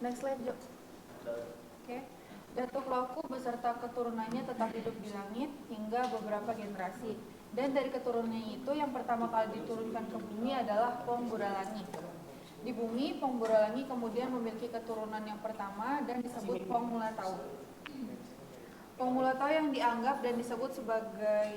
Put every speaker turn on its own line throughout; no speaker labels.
Next slide, Jo. Oke. Datuk Lauku beserta keturunannya tetap hidup di langit hingga beberapa generasi. Dan dari keturunannya itu yang pertama kali diturunkan ke bumi adalah Pong Buralangi. Di bumi, Pong Buralangi kemudian memiliki keturunan yang pertama dan disebut Pong Mulatau. Pong Mulatau yang dianggap dan disebut sebagai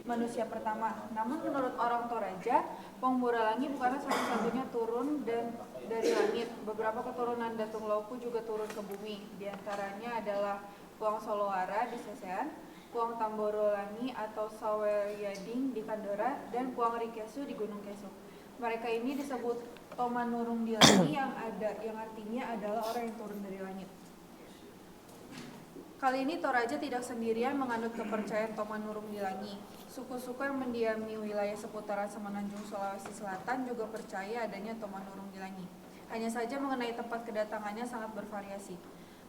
manusia pertama. Namun menurut orang Toraja, Pong Buralangi bukanlah satu-satunya turun dan dari langit. Beberapa keturunan Datuk Lauku juga turun ke bumi. Di antaranya adalah Puang Solowara di Sesean, Puang Tamborolangi atau Saweryading di Kandora, dan Puang Rikesu di Gunung Kesu. Mereka ini disebut Tomanurung di Langi yang artinya adalah orang yang turun dari langit. Kali ini Toraja tidak sendirian menganut kepercayaan Tomanurung di Langi. Suku-suku yang mendiami wilayah seputaran Semenanjung Sulawesi Selatan juga percaya adanya Tomanurung di Langi. Hanya saja mengenai tempat kedatangannya sangat bervariasi.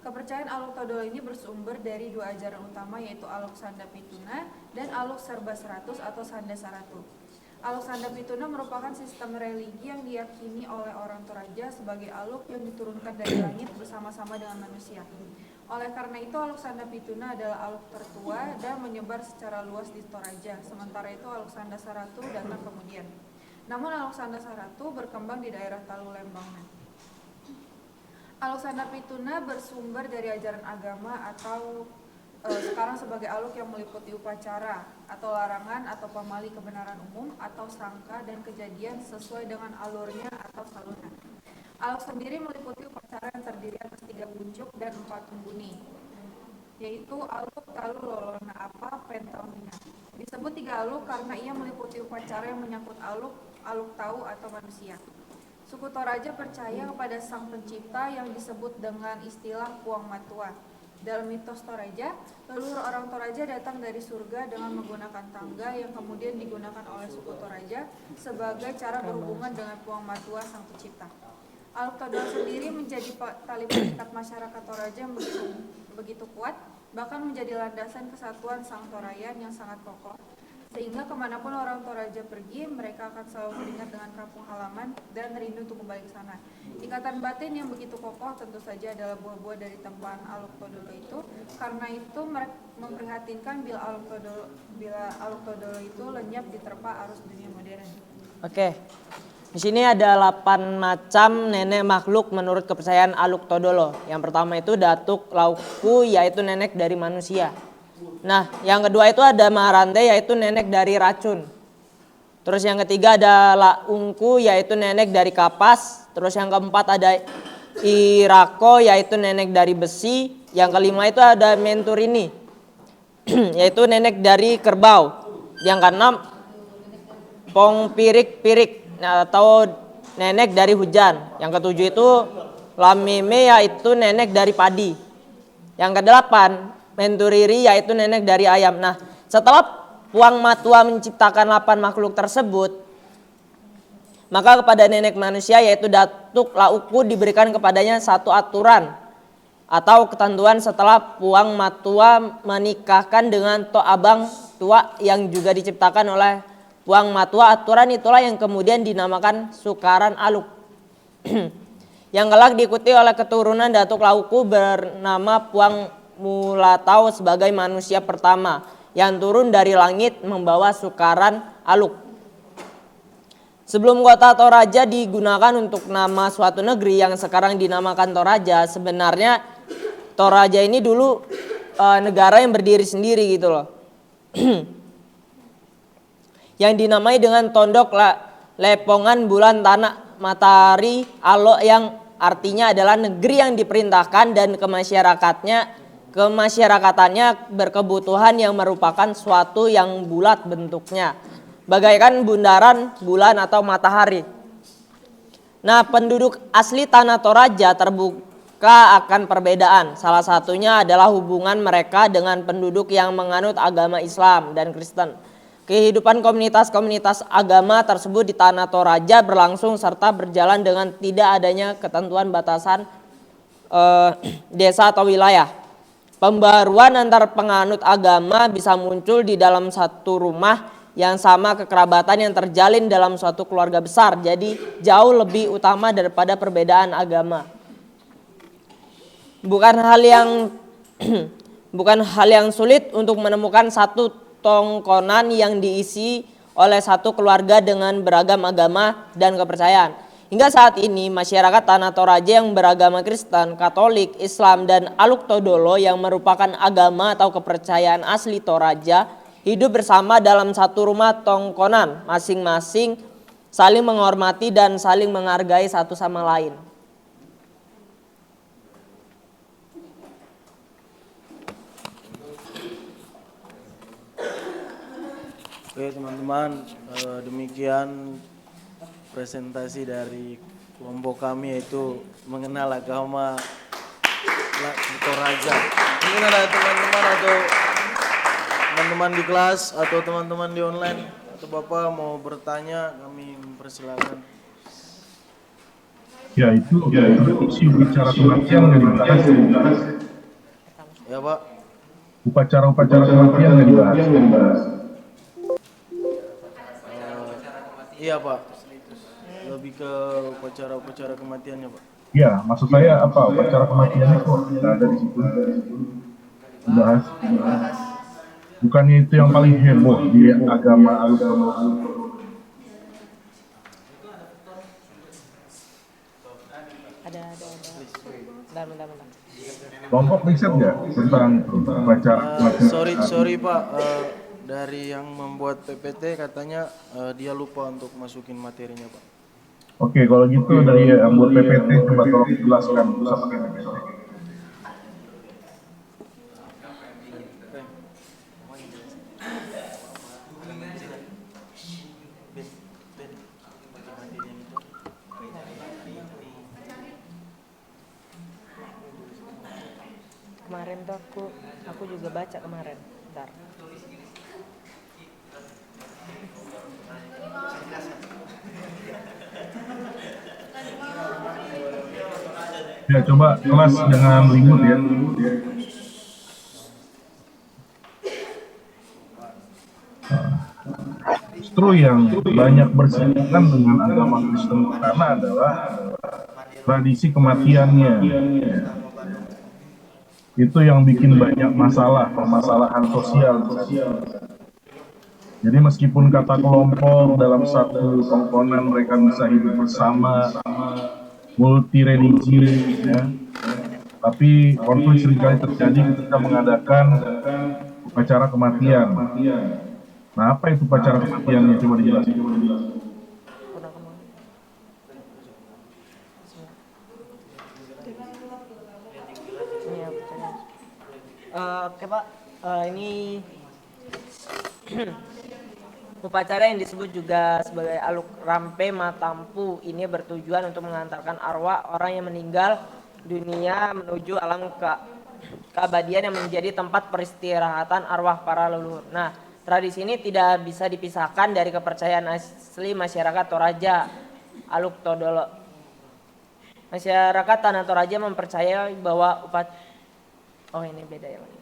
Kepercayaan Aluk Todolo ini bersumber dari dua ajaran utama, yaitu Aluk Sanda Pituna dan Aluk Serba Seratus atau Sanda Saratu. Aluk Sanda Pituna merupakan sistem religi yang diyakini oleh orang Toraja sebagai aluk yang diturunkan dari langit bersama-sama dengan manusia. Oleh karena itu, Aluk Sanda Pituna adalah aluk tertua dan menyebar secara luas di Toraja. Sementara itu, Aluk Sanda Saratu datang kemudian. Namun Aluk Sanda Saratu berkembang di daerah Talu Lembangan. Aluk Sanda Pituna bersumber dari ajaran agama atau sekarang sebagai aluk yang meliputi upacara atau larangan atau pamali kebenaran umum atau sangka dan kejadian sesuai dengan alurnya atau saluran. Aluk sendiri meliputi upacara yang terdiri atas 3 puncuk dan 4 pembuni, yaitu aluk, talu, lolona apa, pentamina. Disebut 3 aluk karena ia meliputi upacara yang menyangkut aluk, aluk tahu atau manusia. Suku Toraja percaya kepada sang pencipta yang disebut dengan istilah Puang Matua. Dalam mitos Toraja, leluhur orang Toraja datang dari surga dengan menggunakan tangga yang kemudian digunakan oleh suku Toraja sebagai cara berhubungan dengan Puang Matua sang pencipta. Aluk Todolo sendiri menjadi tali pengikat masyarakat Toraja yang begitu kuat, bahkan menjadi landasan kesatuan sang Torayan yang sangat kokoh, sehingga kemanapun orang Toraja pergi, mereka akan selalu teringat dengan kampung halaman dan rindu untuk kembali ke sana. Ikatan batin yang begitu kokoh tentu saja adalah buah-buah dari tempahan Aluk Todolo itu. Karena itu memprihatinkan bila Aluk Todolo itu lenyap diterpa arus dunia modern. Oke. Di sini ada 8 macam nenek makhluk menurut kepercayaan Aluk Todolo. Yang pertama itu Datuk Lauku, yaitu nenek dari manusia. Nah, yang kedua itu ada Maharante, yaitu nenek dari racun. Terus yang ketiga ada Laungku, yaitu nenek dari kapas. Terus yang keempat ada Irako, yaitu nenek dari besi. Yang kelima itu ada Menturini, yaitu nenek dari kerbau. Yang keenam Pong Pirik-Pirik atau nenek dari hujan. Yang ketujuh itu Lameme, yaitu nenek dari padi. Yang kedelapan Menturiri, yaitu nenek dari ayam. Nah, setelah Puang Matua menciptakan 8 makhluk tersebut, maka kepada nenek manusia yaitu Datuk Lauku diberikan kepadanya satu aturan atau ketentuan setelah Puang Matua menikahkan dengan Tok Abang Tua yang juga diciptakan oleh Puang Matua. Aturan itulah yang kemudian dinamakan Sukaran Aluk. Yang kelak diikuti oleh keturunan Datuk Lauku bernama Puang Mulatau sebagai manusia pertama yang turun dari langit membawa Sukaran Aluk. Sebelum kota Toraja digunakan untuk nama suatu negeri yang sekarang dinamakan Toraja, sebenarnya Toraja ini dulu negara yang berdiri sendiri gitu loh. Yang dinamai dengan Tondok Lepongan Bulan Tanah Matahari Alo, yang artinya adalah negeri yang diperintahkan dan kemasyarakatnya berkebutuhan yang merupakan suatu yang bulat bentuknya, bagaikan bundaran bulan atau matahari. Nah, penduduk asli tanah Toraja terbuka akan perbedaan. Salah satunya adalah hubungan mereka dengan penduduk yang menganut agama Islam dan Kristen. Kehidupan komunitas-komunitas agama tersebut di tanah Toraja berlangsung serta berjalan dengan tidak adanya ketentuan batasan desa atau wilayah. Pembaruan antar penganut agama bisa muncul di dalam satu rumah yang sama, kekerabatan yang terjalin dalam suatu keluarga besar, jadi jauh lebih utama daripada perbedaan agama.
Bukan hal yang bukan hal yang sulit untuk menemukan satu tongkonan yang diisi oleh satu keluarga dengan beragam agama dan kepercayaan. Hingga saat ini masyarakat Tanah Toraja yang beragama Kristen, Katolik, Islam, dan Aluk Todolo yang merupakan agama atau kepercayaan asli Toraja hidup bersama dalam satu rumah tongkonan, masing-masing saling menghormati dan saling menghargai satu sama lain.
Oke teman-teman, demikian presentasi dari kelompok kami, yaitu mengenal agama Toraja. Mungkin ada teman-teman atau teman-teman di kelas atau teman-teman di online atau Bapak mau bertanya, kami mempersilakan.
Ya itu isi upacara kematian nggak dibahas.
Ya Pak.
Upacara kematian nggak dibahas.
Iya Pak, lebih ke upacara kematiannya Pak.
Ya, maksud saya apa? Upacara kematiannya kok nggak ada di situ. Dibahas. Bukannya itu yang paling heboh di agama.
Ada. Bentar.
Kelompok riset nggak tentang upacara kematian?
Sorry Pak, dari yang membuat PPT katanya dia lupa untuk masukin materinya Pak.
Oke, kalau gitu dari yang buat PPT coba tolong jelaskan usah pakai PPT.
Kemarin tuh aku juga baca kemarin. Bentar.
Ya, coba kelas jangan ribut ya. Justru yang banyak bersinggungan dengan agama Kristen karena adalah tradisi kematiannya. Itu yang bikin banyak permasalahan sosial. Jadi meskipun kata kelompok dalam satu tongkonan mereka bisa hidup bersama, multi religi, ya, tapi konflik seringkali terjadi ketika mengadakan upacara kematian. Nah, apa itu upacara kematiannya? Coba dijelaskan.
Oke Pak, ini upacara yang disebut juga sebagai Aluk Rampe Matampu ini bertujuan untuk mengantarkan arwah orang yang meninggal dunia menuju alam keabadian yang menjadi tempat peristirahatan arwah para leluhur. Nah, tradisi ini tidak bisa dipisahkan dari kepercayaan asli masyarakat Toraja, Aluk Todolo. Masyarakat Tanah Toraja mempercayai bahwa oh ini beda ya Pak.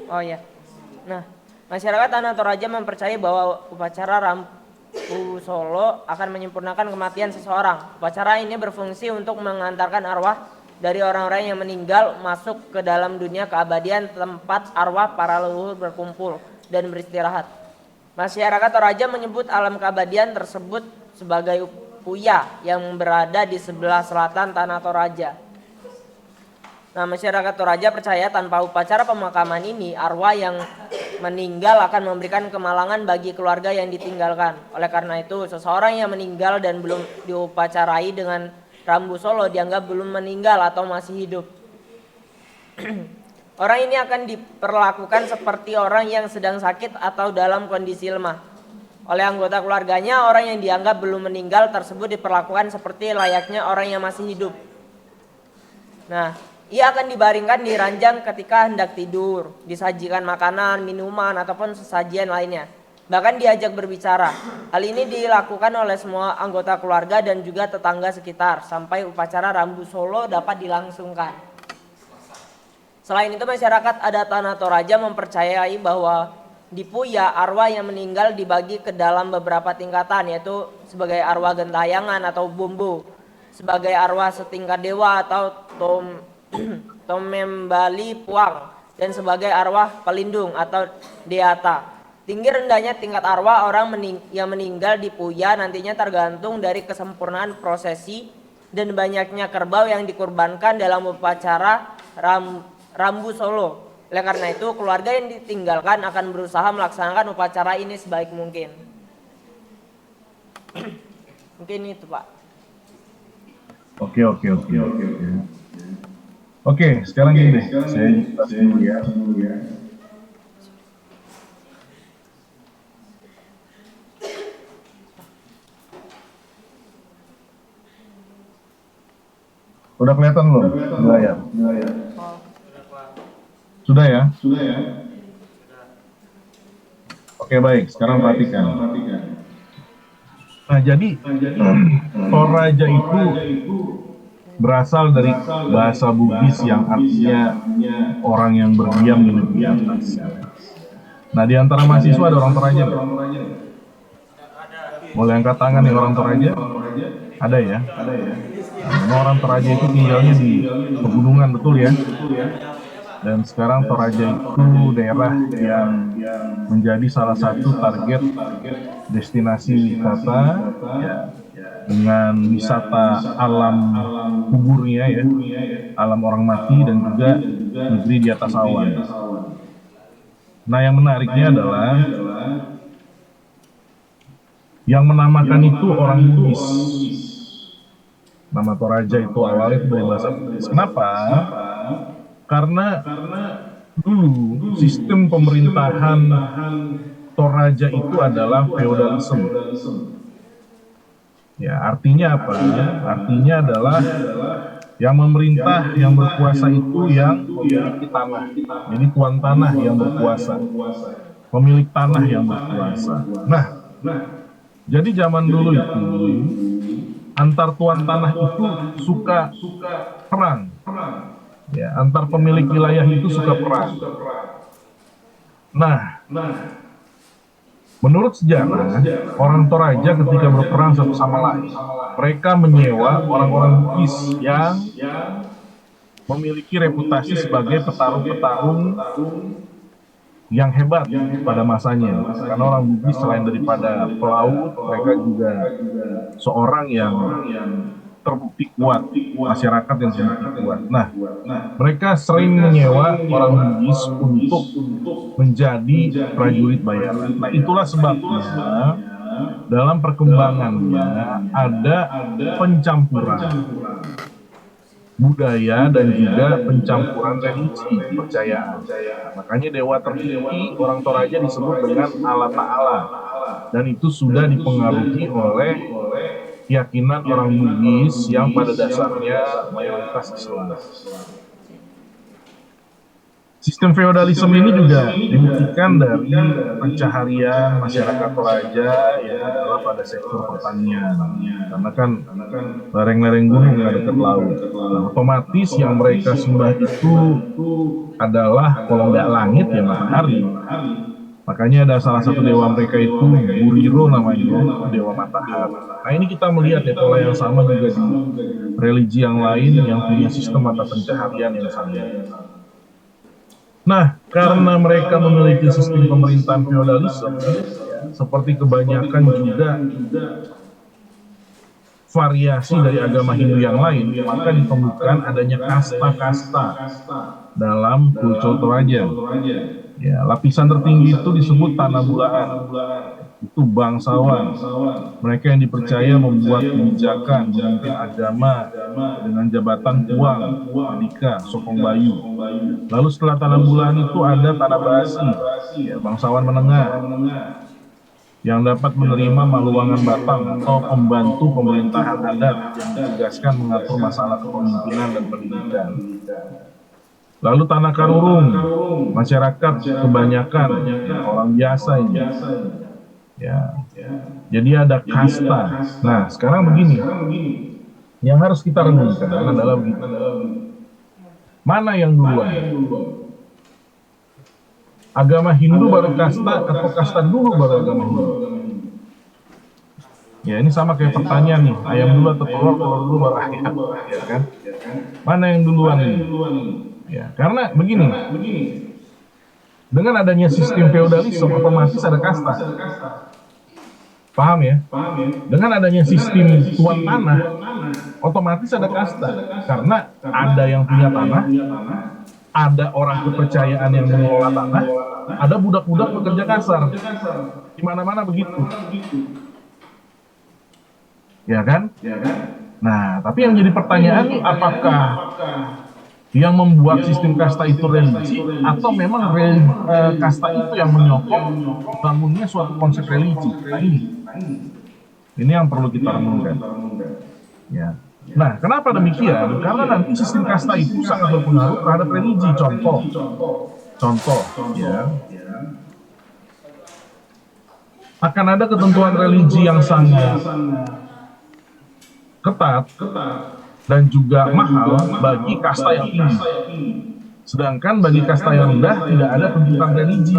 Oh ya. Nah, masyarakat Tanah Toraja mempercayai bahwa upacara Rambu Solo akan menyempurnakan kematian seseorang. Upacara ini berfungsi untuk mengantarkan arwah dari orang-orang yang meninggal masuk ke dalam dunia keabadian tempat arwah para leluhur berkumpul dan beristirahat. Masyarakat Toraja menyebut alam keabadian tersebut sebagai Puya yang berada di sebelah selatan Tanah Toraja. Nah, masyarakat Toraja percaya tanpa upacara pemakaman ini, arwah yang meninggal akan memberikan kemalangan bagi keluarga yang ditinggalkan. Oleh karena itu, seseorang yang meninggal dan belum diupacarai dengan Rambu Solo dianggap belum meninggal atau masih hidup. Orang ini akan diperlakukan seperti orang yang sedang sakit atau dalam kondisi lemah. Oleh anggota keluarganya, orang yang dianggap belum meninggal tersebut diperlakukan seperti layaknya orang yang masih hidup. Nah, ia akan dibaringkan di ranjang ketika hendak tidur, disajikan makanan, minuman, ataupun sesajian lainnya. Bahkan diajak berbicara. Hal ini dilakukan oleh semua anggota keluarga dan juga tetangga sekitar sampai upacara Rambu Solo dapat dilangsungkan. Selain itu, masyarakat adat Tanah Toraja mempercayai bahwa di Puya, arwah yang meninggal dibagi ke dalam beberapa tingkatan, yaitu sebagai arwah gentayangan atau bumbu, sebagai arwah setingkat dewa atau Tomembali Puang, dan sebagai arwah pelindung atau Deata. Tinggi rendahnya tingkat arwah orang yang meninggal di Puya nantinya tergantung dari kesempurnaan prosesi dan banyaknya kerbau yang dikurbankan dalam upacara Rambu Solo. Oleh karena itu, keluarga yang ditinggalkan akan berusaha melaksanakan upacara ini sebaik mungkin. Mungkin itu, Pak.
Oke. Oke, sekarang gini deh. Saya jelasin dulu ya. Udah kelihatan belum? Sudah ya. Sudah ya? Oke, baik. Sekarang perhatikan. Nah, jadi Toraja itu berasal dari bahasa Bugis yang artinya orang yang berdiam di negeri atas. Nah, di antara mahasiswa ada orang Toraja nggak? Boleh angkat tangan nih orang Toraja? Ada ya? Nah, orang Toraja itu tinggalnya di pegunungan, betul ya? Dan sekarang Toraja itu daerah yang menjadi salah satu target destinasi wisata ya, dengan wisata alam kuburnya ya, alam orang mati dan juga negeri di atas awan. Nah, yang menariknya adalah yang menamakan itu orang Bugis. Nama Toraja itu awalnya itu dari bahasa Bugis. Kenapa? Karena dulu sistem pemerintahan Toraja itu adalah feodalisme. Ya, artinya apa? Artinya adalah yang memerintah, yang berkuasa itu yang memiliki tanah. Jadi tuan tanah yang berkuasa, pemilik tanah yang berkuasa. Nah, jadi zaman dulu itu antar tuan tanah itu suka perang. Ya, antar pemilik wilayah itu suka perang. Nah, menurut sejarah, orang Toraja ketika berperang satu sama lain, mereka menyewa orang-orang Bugis yang memiliki reputasi sebagai petarung-petarung yang hebat pada masanya. Karena orang Bugis selain daripada pelaut, mereka juga seorang yang terbukti kuat, masyarakat yang terbukti kuat. Nah, mereka sering menyewa orang Bugis untuk menjadi prajurit bayaran. Nah, itulah sebabnya dalam perkembangannya ada pencampuran budaya dan juga pencampuran religi kepercayaan. Makanya dewa tertinggi orang Toraja disebut dengan Allah Ta'ala, dan itu sudah dipengaruhi oleh keyakinan orang Bugis yang pada dasarnya mayoritas Islam. Sistem feodalisme ini juga dibuktikan dari pencaharian masyarakat Toraja yang adalah pada sektor pertanian. Karena kan lereng-lereng gunung yang dekat laut. Nah, otomatis yang mereka sembah itu adalah kalau nggak langit ya matahari. Makanya ada salah satu dewa mereka itu Buriro namanya, dewa matahari. Nah, ini kita melihat ya pola yang sama juga di religi yang lain yang punya sistem mata pencaharian yang sama. Nah, karena mereka memiliki sistem pemerintahan feodalisme, seperti kebanyakan juga variasi dari agama Hindu yang lain, maka ditemukan adanya kasta-kasta dalam kultur Toraja. Ya, lapisan tertinggi itu disebut Tanah Bulaan. Itu bangsawan. Mereka yang dipercaya membuat kebijakan, memimpin agama dengan jabatan puang, menikah, sokong bayu. Lalu setelah Tanah Bulaan itu ada Tanah Basi, ya, bangsawan menengah yang dapat menerima maluangan batang atau pembantu pemerintahan adat yang ditugaskan mengatur masalah kepemimpinan dan pendidikan. Lalu Tanah Karurung, masyarakat kebanyakan ya, orang biasa ini. Ya. Jadi ada kasta. Nah, sekarang begini. Yang harus kita renungkan adalah begini. Mana yang duluan? Agama Hindu baru kasta atau kasta dulu baru agama Hindu? Ya ini sama kayak pertanyaan nih, ayam dulu atau telur, telur dulu baru ayam, ya kan? Mana yang duluan ini? Ya, karena begini, dengan adanya sistem feodalisme otomatis ada kasta. Paham ya? Dengan adanya sistem tuan tanah, otomatis ada kasta. Karena ada yang punya tanah, ada orang kepercayaan yang mengelola tanah, ada budak-budak bekerja kasar. Di mana-mana begitu. Ya kan? Nah, tapi yang jadi pertanyaan nih, apakah yang membuat sistem kasta itu religi atau memang kasta itu yang menyokong bangunnya suatu konsep religi? Nah, ini yang perlu kita renungkan. Ya. Nah, kenapa demikian? Karena nanti sistem kasta itu sangat berpengaruh terhadap religi. Contoh, ya. Akan ada ketentuan religi yang sangat ketat dan juga mahal bagi kasta yang tinggi. Sedangkan bagi kasta yang rendah tidak ada tuntutan religi.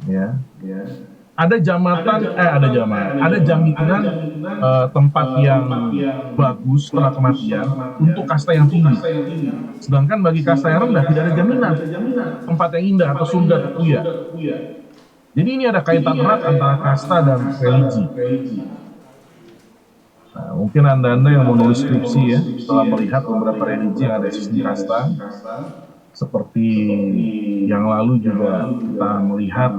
Ya. Ada jaminan tempat yang bagus setelah kematian untuk kasta yang tinggi. Sedangkan bagi kasta yang rendah tidak ada jaminan tempat yang indah atau surga terkuya. Jadi ini ada kaitan erat antara kasta dan religi. Nah, mungkin anda yang mau nulis skripsi ya, setelah melihat beberapa religi yang ada di sistem kasta, seperti yang lalu juga kita melihat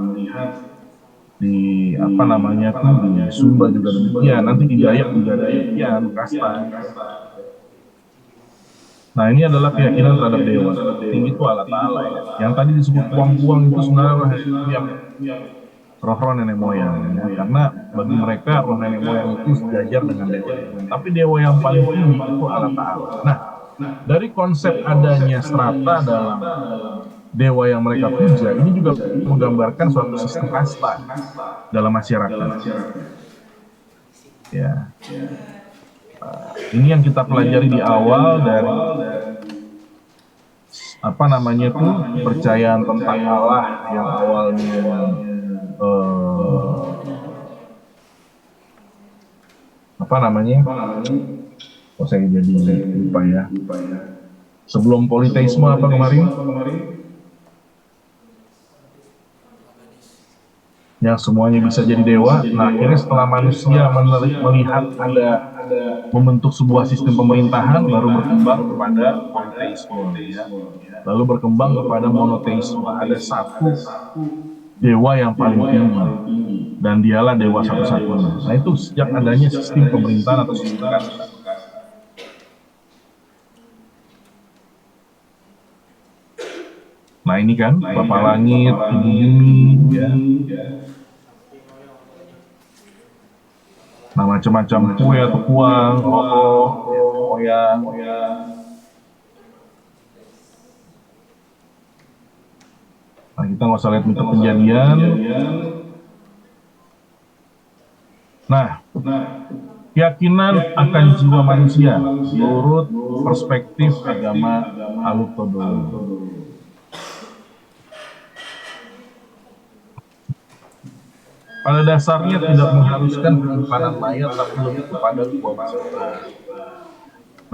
di di Sumba juga demikian, nanti di Dayak juga ada demikian kasta. Nah, ini adalah keyakinan terhadap dewa. Tinggi itu Allah Ta'ala ya. Yang tadi disebut puang-puang itu sebenarnya yang roh-roh nenek moyang ya. Karena bagi mereka roh nenek moyang itu sejajar dengan dewa. Tapi dewa yang paling tinggi itu Allah Ta'ala. Nah, dari konsep adanya strata dalam dewa yang mereka puja, ini juga menggambarkan suatu sistem kasta dalam masyarakat. Ya. Ini yang kita pelajari di awal dari kepercayaan tentang Allah yang awalnya saya jadi lupa ya. Sebelum politeisme apa kemarin? Yang semuanya bisa jadi dewa. Nah, akhirnya setelah manusia melihat ada membentuk sebuah sistem pemerintahan, baru berkembang kepada politeisme, ya. Lalu berkembang kepada monoteisme. Ada satu dewa yang paling tinggi dan dialah dewa satu-satunya. Nah, itu sejak adanya sistem pemerintahan atau sistem kasta. Nah, ini kan Bapa Langit, Ibu Bumi, ya. Nah, macam-macam kue atau kuang, roh, moyang. Nah, kita nggak usah lihat mitos Kejadian. Nah, keyakinan akan jiwa manusia menurut perspektif agama Aluk-Todolo. Pada dasarnya tidak mengharuskan penyimpanan mayat, tapi lebih kepada kewajiban.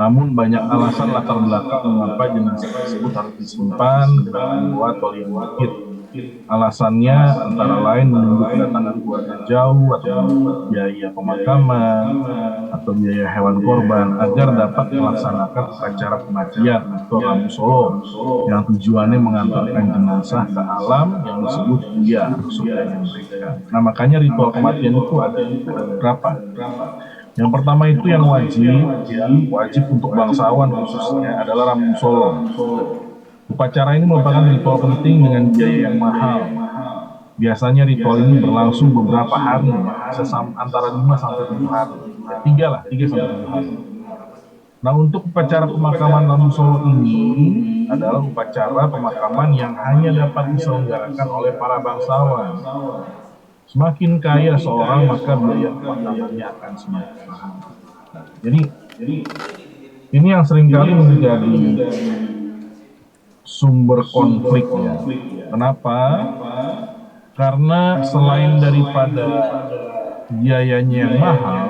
Namun banyak alasan latar belakang mengapa jenazah tersebut harus disimpan dengan membuat oleh wakil. Alasannya antara lain menunggu kedatangan keluarga jauh, atau biaya pemakaman, atau biaya hewan korban, agar dapat melaksanakan upacara kematian atau Rabu Solo, yang tujuannya mengantarkan jenazah ke alam yang disebut liar, surganya mereka. Nah, makanya ritual kematian itu ada beberapa. Yang pertama itu yang wajib untuk bangsawan khususnya adalah Rabu Solo. Upacara ini merupakan ritual penting dengan biaya yang mahal. Biasanya ritual ini berlangsung beberapa hari, antara 5 sampai 7 hari. 3 sampai 7 hari. Nah, untuk upacara pemakaman Rabu Solo ini adalah upacara pemakaman yang hanya dapat diselenggarakan oleh para bangsawan. Semakin kaya seorang, maka biaya pemakamannya akan semakin mahal. Jadi ini yang seringkali menjadi sumber konflik ya. Kenapa? Karena selain daripada biayanya yang mahal,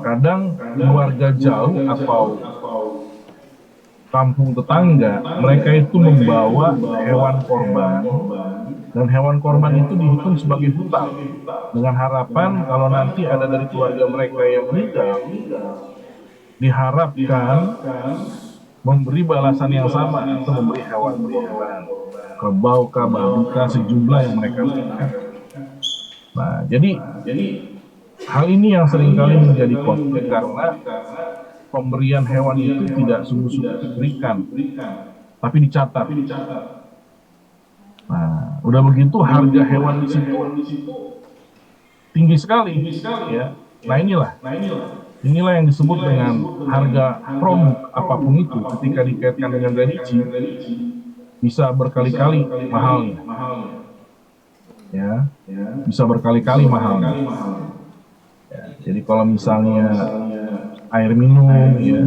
kadang keluarga jauh atau kampung tetangga, mereka itu membawa hewan korban, dan hewan korban itu dihitung sebagai hutang, dengan harapan kalau nanti ada dari keluarga mereka yang meninggal, diharapkan memberi balasan yang sama, atau memberi hewan korban, kerbau, babi, sejumlah yang mereka berikan. Nah, jadi hal ini yang seringkali menjadi konflik karena pemberian hewan itu tidak sungguh-sungguh diberikan, tapi dicatat. Nah, udah begitu harga hewan di situ tinggi sekali, ya. Nah, inilah yang disebut dengan harga produk apapun itu ketika dikaitkan dengan religi bisa berkali-kali mahalnya. Ya, bisa berkali-kali mahalnya. Ya, jadi kalau misalnya air minum, ya,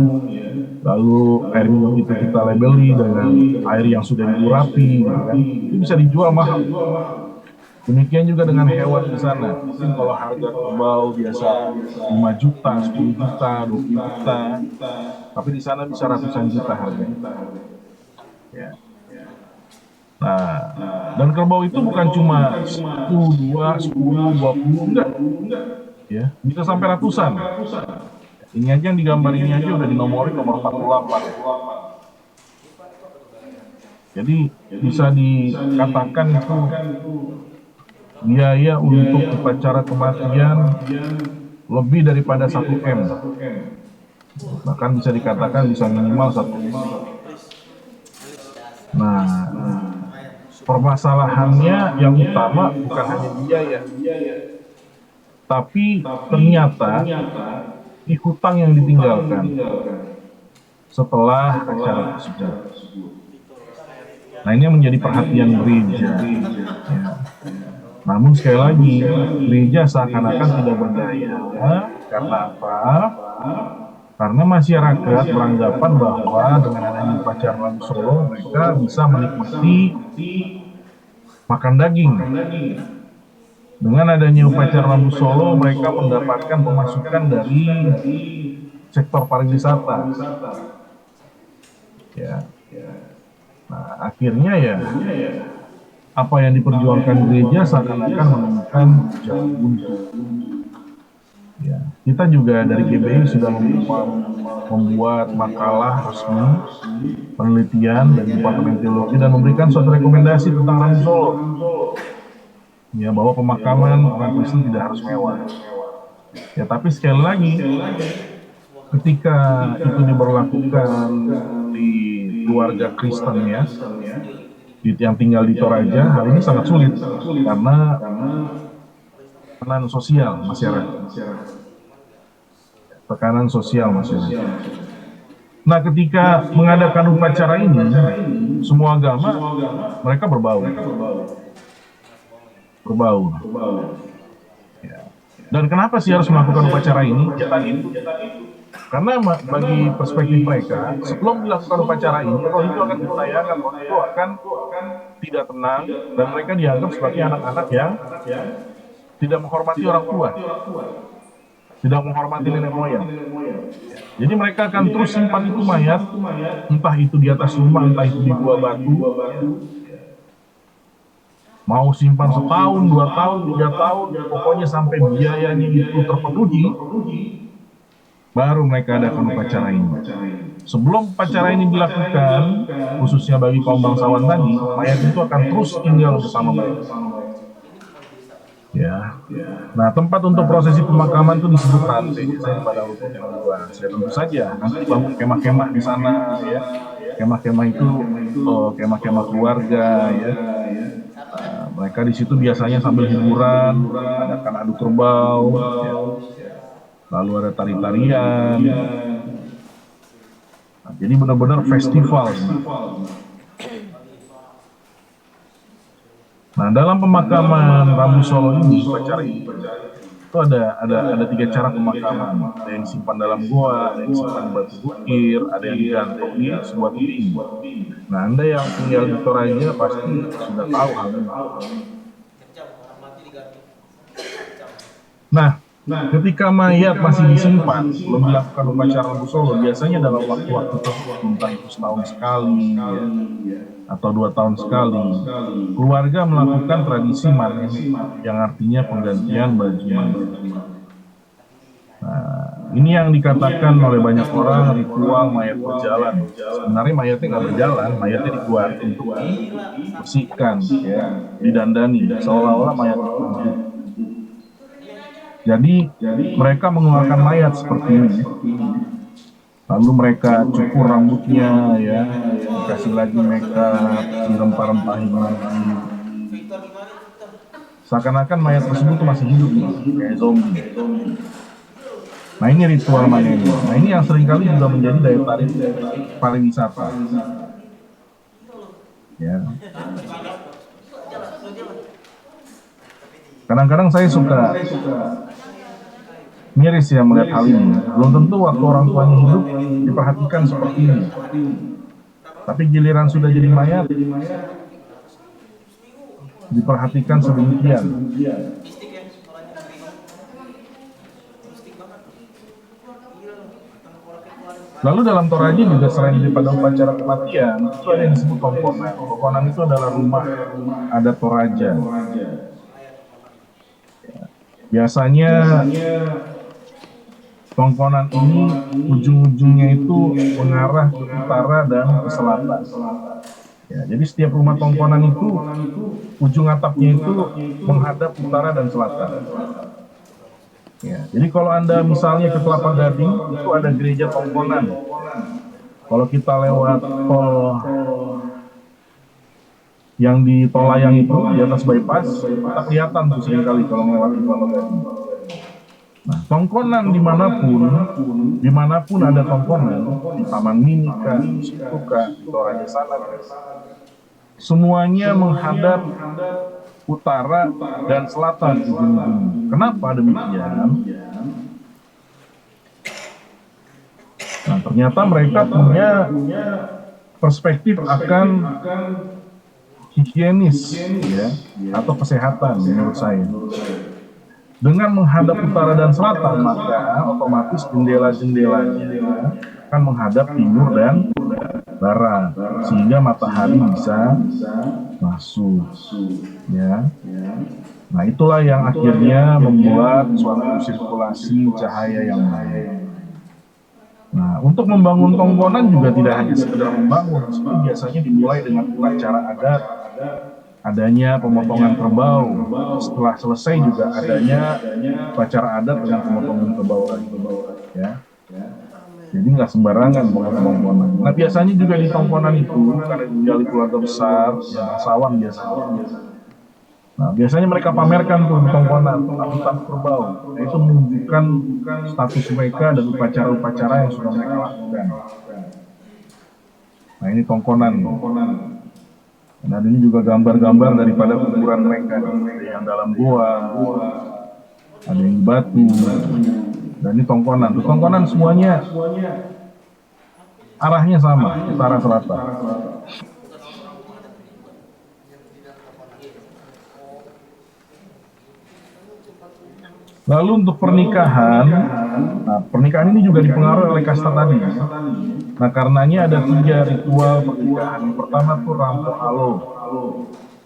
lalu air minum itu kita labeli dengan air yang sudah diurapi, gitu kan, itu bisa dijual mahal. Demikian juga dengan hewan di sana. Mungkin kalau harga kerbau biasa 5 juta, 10 juta, 20 juta, tapi di sana bisa ratusan juta harganya. Ya. Nah, dan kerbau itu bukan cuma 1, 2, 10, 20, enggak. Ya, bisa sampai ratusan. Ini aja yang digambar ini aja udah dinomorin nomor 48. Jadi bisa dikatakan itu biaya untuk upacara kematian lebih daripada 1 M. Bahkan bisa dikatakan bisa minimal 1 M. Nah, permasalahannya yang utama bukan hanya biaya, tapi ternyata di hutang yang ditinggalkan setelah acara tersebut. Nah, ini yang menjadi perhatian gereja. Ya. Namun sekali lagi, gereja seakan-akan tidak berdaya. Karena apa? Karena masyarakat beranggapan bahwa dengan adanya upacara Rabu Solo, mereka bisa menikmati makan daging. Dengan adanya upacara Rabu Solo, mereka mendapatkan pemasukan dari sektor pariwisata. Ya. Nah, akhirnya ya, apa yang diperjuangkan gereja seakan-akan menemukan jalan buntu. Ya, kita juga dari GBI sudah membuat makalah resmi penelitian dari Departemen Teologi dan memberikan suatu rekomendasi tentang Rabu Solo. Ya, bahwa pemakaman orang Kristen tidak harus mewah. Ya, tapi sekali lagi, ketika itu diberlakukan di keluarga Kristen, ya, yang tinggal di Toraja, hal ini sangat sulit karena tekanan sosial masyarakat. Tekanan sosial masyarakat. Nah, ketika mengadakan upacara ini, semua agama mereka berbau. Ya. Dan kenapa sih harus melakukan upacara ini? Ya tadi itu. Karena bagi perspektif mereka, sebelum dilakukan upacara ini, roh itu akan ditayangkan, roh itu akan tidak tenang, dan mereka dianggap sebagai anak-anak yang tidak menghormati orang tua, tidak menghormati nenek moyang. Jadi mereka akan terus simpan itu mayat, entah itu di atas rumah, entah itu di gua batu. Mau simpan 1 tahun, 2 tahun, 3 tahun, pokoknya sampai biayanya itu terpenuhi, baru mereka adakan upacara ini. Sebelum upacara ini dilakukan, khususnya bagi kaum bangsawan tadi, mayat itu akan terus tinggal bersama mereka. Ya. Nah, tempat untuk prosesi pemakaman itu disebut rantai, biasanya pada rumput yang luas. Ya, tentu saja nanti dibangun kemah-kemah di sana, ya. Kemah-kemah itu kemah-kemah keluarga, ya. Nah, mereka di situ biasanya sambil hiburan, adakan adu kerbau, ya. Lalu ada tari-tarian. Nah, jadi benar-benar festival. Nah, dalam pemakaman Rabu Solo ini, upacara ini, itu ada 3 cara pemakaman. Ada yang disimpan dalam goa, ada yang disimpan di batu bukir, ada yang digantung di sebuah tebing. Nah, Anda yang tinggal di Toraja pasti sudah tahu hal ini. Nah, ketika mayat masih disimpan, belum dilakukan upacara lampu solo, biasanya dalam waktu-waktu tertentu, entah itu setahun sekali, ya, atau 2 tahun sekali, keluarga melakukan tradisi manen, yang artinya penggantian baju mayat. Nah, ini yang dikatakan oleh banyak orang ritual mayat berjalan. Sebenarnya mayatnya nggak berjalan, mayatnya dikeluarkan untuk dibersihkan, ya, didandani, seolah-olah mayat itu hidup. Jadi mereka mengeluarkan mayat seperti ini. Lalu mereka cukur rambutnya, ya, dikasih lagi makeup, dirempah-rempahin lagi. Seakan-akan mayat tersebut tuh masih hidup, kayak zombie. Nah, ini ritual manen. Nah, ini yang seringkali juga menjadi daya tarik pariwisata. Ya. Kadang-kadang saya suka miris ya melihat hal ini. Belum tentu waktu orang tuanya hidup diperhatikan seperti ini. Tapi giliran sudah jadi mayat, diperhatikan sedemikian. Lalu dalam Toraja juga selain daripada upacara kematian, itu ada yang disebut tongkonan. Tongkonan itu adalah rumah adat Toraja. Biasanya tongkonan ini ujung-ujungnya itu mengarah ke utara dan ke selatan. Ya, jadi setiap rumah tongkonan itu ujung atapnya itu menghadap utara dan selatan. Ya, jadi kalau Anda misalnya ke Kelapa Gading, itu ada gereja tongkonan. Kalau kita lewat tol yang di tol layang itu, di atas bypass, kita kelihatan tuh seringkali kalau melewati Kelapa Gading. Nah, tongkonan dimanapun ada tongkonan, di Taman Mini kah, di situ kah, di Toraja sana, semuanya menghadap utara dan selatan ujung-ujungnya. Kenapa demikian? Nah, ternyata mereka punya perspektif akan higienis, ya, atau kesehatan menurut saya. Dengan menghadap utara dan selatan, maka otomatis jendela-jendelanya akan menghadap timur dan barat, sehingga matahari bisa masuk, ya. Nah, itulah yang akhirnya membuat suatu sirkulasi cahaya yang baik. Nah, untuk membangun tongkonan juga tidak hanya sekedar membangun, itu biasanya dimulai dengan upacara adat, adanya pemotongan kerbau. Setelah selesai juga adanya upacara adat dengan pemotongan kerbau lagi, ya. Jadi nggak sembarangan tongkonan. Nah, biasanya juga di tongkonan itu karena digali keluarga besar, ya, bangsawan biasanya. Nah, biasanya mereka pamerkan tuh di tongkonan angkutan kerbau. Nah, itu menunjukkan status mereka dan upacara-upacara yang sudah mereka lakukan. Nah, ini tongkonan. Nah, ini juga gambar-gambar daripada kuburan mereka. Ada yang dalam gua, ada yang di batu. Dan ini tongkonan. Tuh, tongkonan semuanya arahnya sama, utara selatan. Lalu untuk pernikahan, nah, pernikahan ini juga dipengaruhi oleh kasta tadi. Nah, karenanya ada 3 ritual pernikahan. Yang pertama tuh Rampo Alo,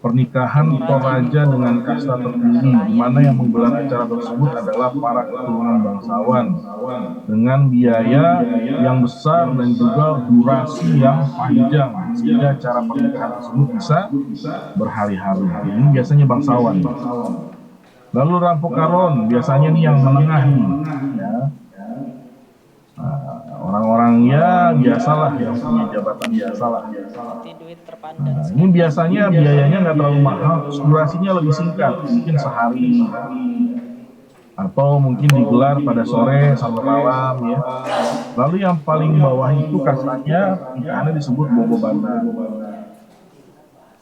pernikahan Toraja dengan kasta tertinggi, di mana yang menggelar acara tersebut adalah para keturunan bangsawan dengan biaya yang besar dan juga durasi yang panjang, sehingga acara pernikahan tersebut bisa berhari-hari. Ini biasanya bangsawan. Lalu Rampo Karon, biasanya nih yang menengah nih, ya. Orang-orang ya biasalah, yang punya jabatan biasalah. Nah, ini biasanya biayanya nggak terlalu mahal, durasinya lebih singkat, mungkin sehari, atau mungkin digelar pada sore sampai malam, ya. Lalu yang paling bawah itu kastanya pernikahannya disebut Bogobana.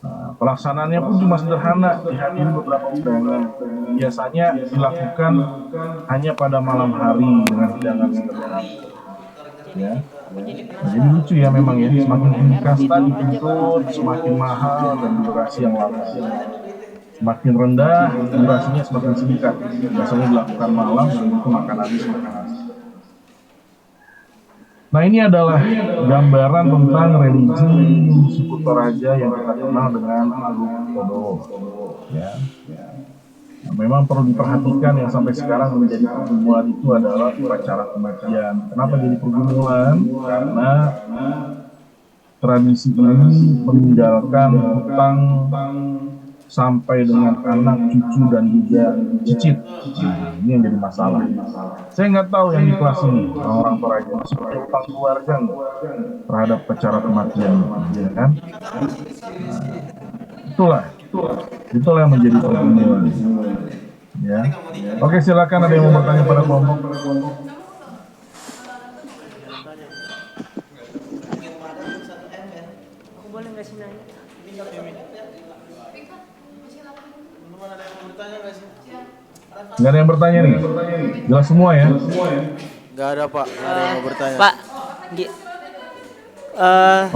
Nah, pelaksanaannya pun cuma sederhana, dihadiri beberapa undangan. Biasanya dilakukan hanya pada malam hari dengan hidangan sederhana. Ya. Nah, jadi lucu ya memang ya, semakin tinggi kasta dituntut, semakin mahal dan durasi yang lama. semakin rendah, durasinya semakin singkat. Biasanya dilakukan malam dan itu makan habis. Nah, ini adalah gambaran tentang religi suku Toraja yang kita kenal dengan Agung Podowo. Ya. Nah, memang perlu diperhatikan yang sampai sekarang menjadi pergumulan itu adalah upacara kematian. Kenapa jadi pergumulan? Karena tradisi ini meninggalkan hutang sampai dengan anak, cucu, dan juga cicit. Nah, ini yang jadi masalah. Saya nggak tahu yang di kelas ini orang Toraja masih punya hutang keluarga nggak terhadap upacara kematian, ya kan? Itulah yang menjadi pergumulan. Ya. Oke, silakan ada yang mau bertanya pada kelompok.
Aku boleh nggak sih nanya?
Nggak ada yang bertanya nih? Jelas semua ya?
Nggak ada Pak, nggak ada yang mau bertanya.
Pak,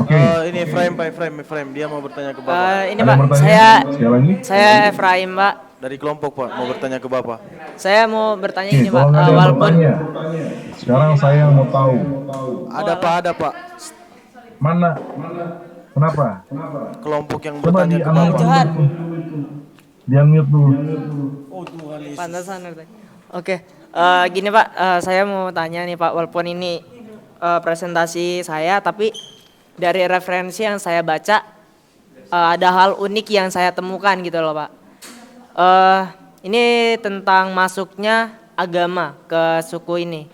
Oke.
Ini Efraim, dia mau bertanya ke Bapak.
ini
Ada yang
Pak,
bertanya? Sekali lagi.
saya Efraim Pak.
Dari kelompok Pak, mau bertanya ke Bapak.
Saya mau bertanya
Oke,
ini Pak,
kalau nggak ada yang
walaupun
bertanya, sekarang saya yang mau tahu.
Ada Pak.
Mana? Kenapa?
Kelompok yang
Coba
bertanya
di
ke Bapak.
Johan.
Di unmute dulu.
Pantesan bertanya. Oke, gini Pak, saya mau tanya nih Pak, walaupun ini presentasi saya, tapi dari referensi yang saya baca ada hal unik yang saya temukan gitu loh Pak. Ini tentang masuknya agama ke suku ini.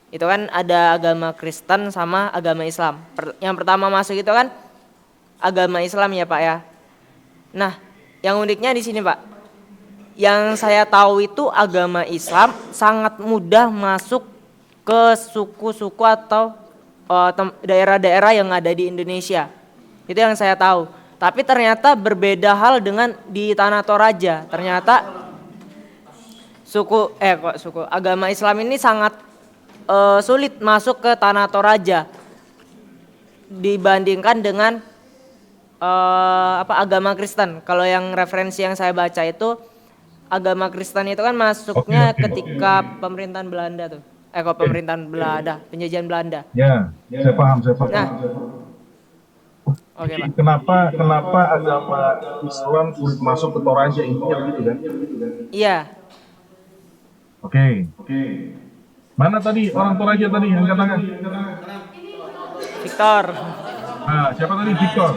Itu kan ada agama Kristen sama agama Islam. Yang pertama masuk itu kan agama Islam ya Pak ya. Nah, yang uniknya di sini Pak. Yang saya tahu itu agama Islam sangat mudah masuk ke suku-suku atau daerah-daerah yang ada di Indonesia. Itu yang saya tahu. Tapi ternyata berbeda hal dengan di Tanah Toraja. Ternyata agama Islam ini sangat sulit masuk ke Tanah Toraja dibandingkan dengan agama Kristen. Kalau yang referensi yang saya baca itu agama Kristen itu kan masuknya ketika pemerintahan Belanda tuh. Pemerintahan Belanda, penjajahan Belanda.
Ya, saya paham.
Nah, oke Pak.
Kenapa agama Islam sulit masuk ke Toraja, intinya begitu kan?
Iya.
Oke. Mana tadi orang Toraja tadi yang katakan?
Victor.
Nah, siapa tadi? Victor.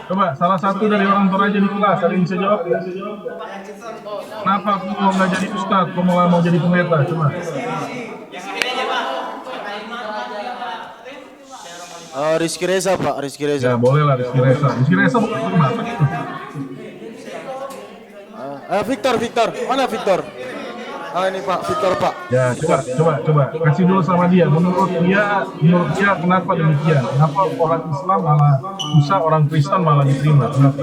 Coba salah satu dari orang Toraja di kelas, ada yang bisa jawab ya? Kenapa aku mau nggak jadi ustadz, kok malah mau jadi pendeta? Coba.
Rizky Reza Pak,
Ya boleh lah Rizky Reza. Rizky Reza bukan apa gitu.
Victor, mana Victor? Ini Pak, Victor Pak.
Ya coba kasih dulu sama dia. Menurut dia kenapa demikian? Kenapa orang Islam malah susah, orang Kristen malah diterima? Kenapa?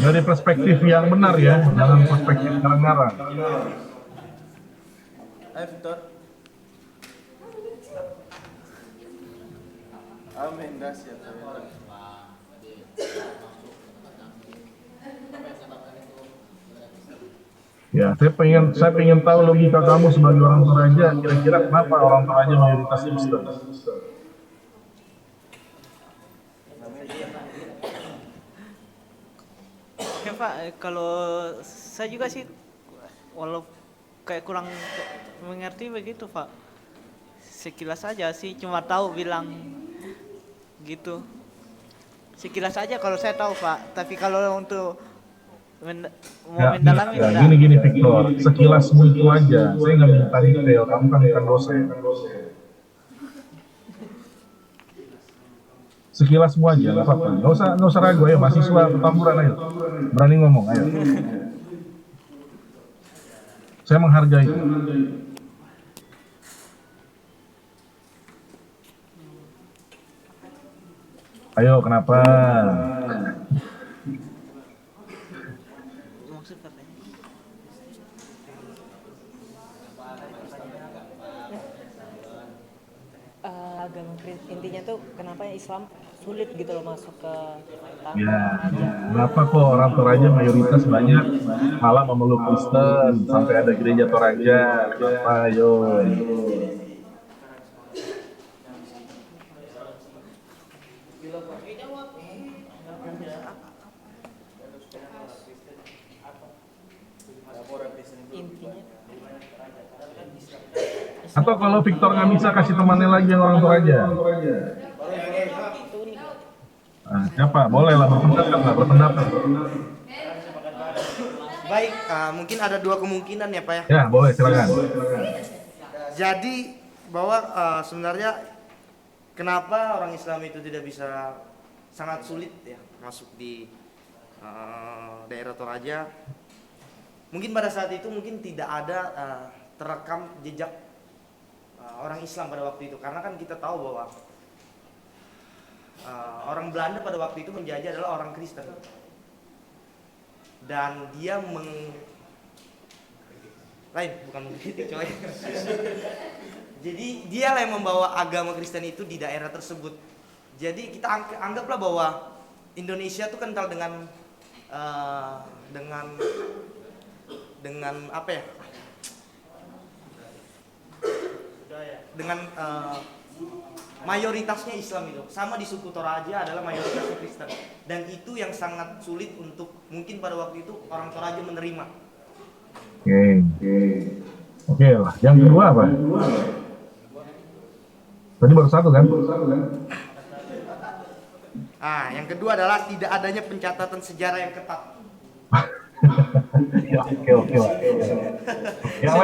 Dari perspektif yang benar ya, jangan perspektif ngarang-ngarang.
Ayo Victor. Amin, dahsyat.
Ya, saya pengen tahu logika kamu sebagai orang Toraja. Kira-kira kenapa orang Toraja mayoritas Kristen?
Oke Pak, kalau saya juga sih walau kayak kurang mengerti begitu Pak. Sekilas saja sih cuma tahu bilang gitu. Sekilas saja kalau saya tahu Pak, tapi kalau untuk mendalami
gini Victor, sekilas itu aja. Saya nggak minta detail, kamu kan bukan dosen. Sekilas semua aja, nggak apa-apa. Nggak usah ragu, ayo mahasiswa petamburan, ayo. Berani ngomong, ayo. Saya menghargai. Ayo, kenapa?
Agama Kristen intinya tuh kenapa Islam sulit gitu loh masuk ke tanah
Ya,
Toraja.
kenapa kok orang Toraja mayoritas banyak malah memeluk Kristen sampai ada gereja Toraja? Kenapa, yo?
Intinya
Atau kalau Victor nggak bisa kasih temannya lagi yang orang Toraja? Nah, siapa? Boleh lah berpendapat lah, berpendapat.
Baik, mungkin ada dua kemungkinan ya Pak ya.
Ya, boleh silakan.
Jadi bahwa sebenarnya kenapa orang Islam itu tidak bisa, sangat sulit ya masuk di daerah Toraja. Mungkin pada saat itu mungkin tidak ada terekam jejak orang Islam pada waktu itu, karena kan kita tahu bahwa orang Belanda pada waktu itu menjajah adalah orang Kristen, dan dia lain bukan mengkritik coy. Jadi dia lah yang membawa agama Kristen itu di daerah tersebut. Jadi kita anggaplah bahwa Indonesia tuh kental dengan apa ya? Dengan mayoritasnya Islam itu. Sama di suku Toraja adalah mayoritasnya Kristen. Dan itu yang sangat sulit untuk mungkin pada waktu itu orang Toraja menerima.
Oke lah. Yang kedua apa? Tadi baru satu kan?
Yang kedua adalah tidak adanya pencatatan sejarah yang ketat.
Ya, oke. Yang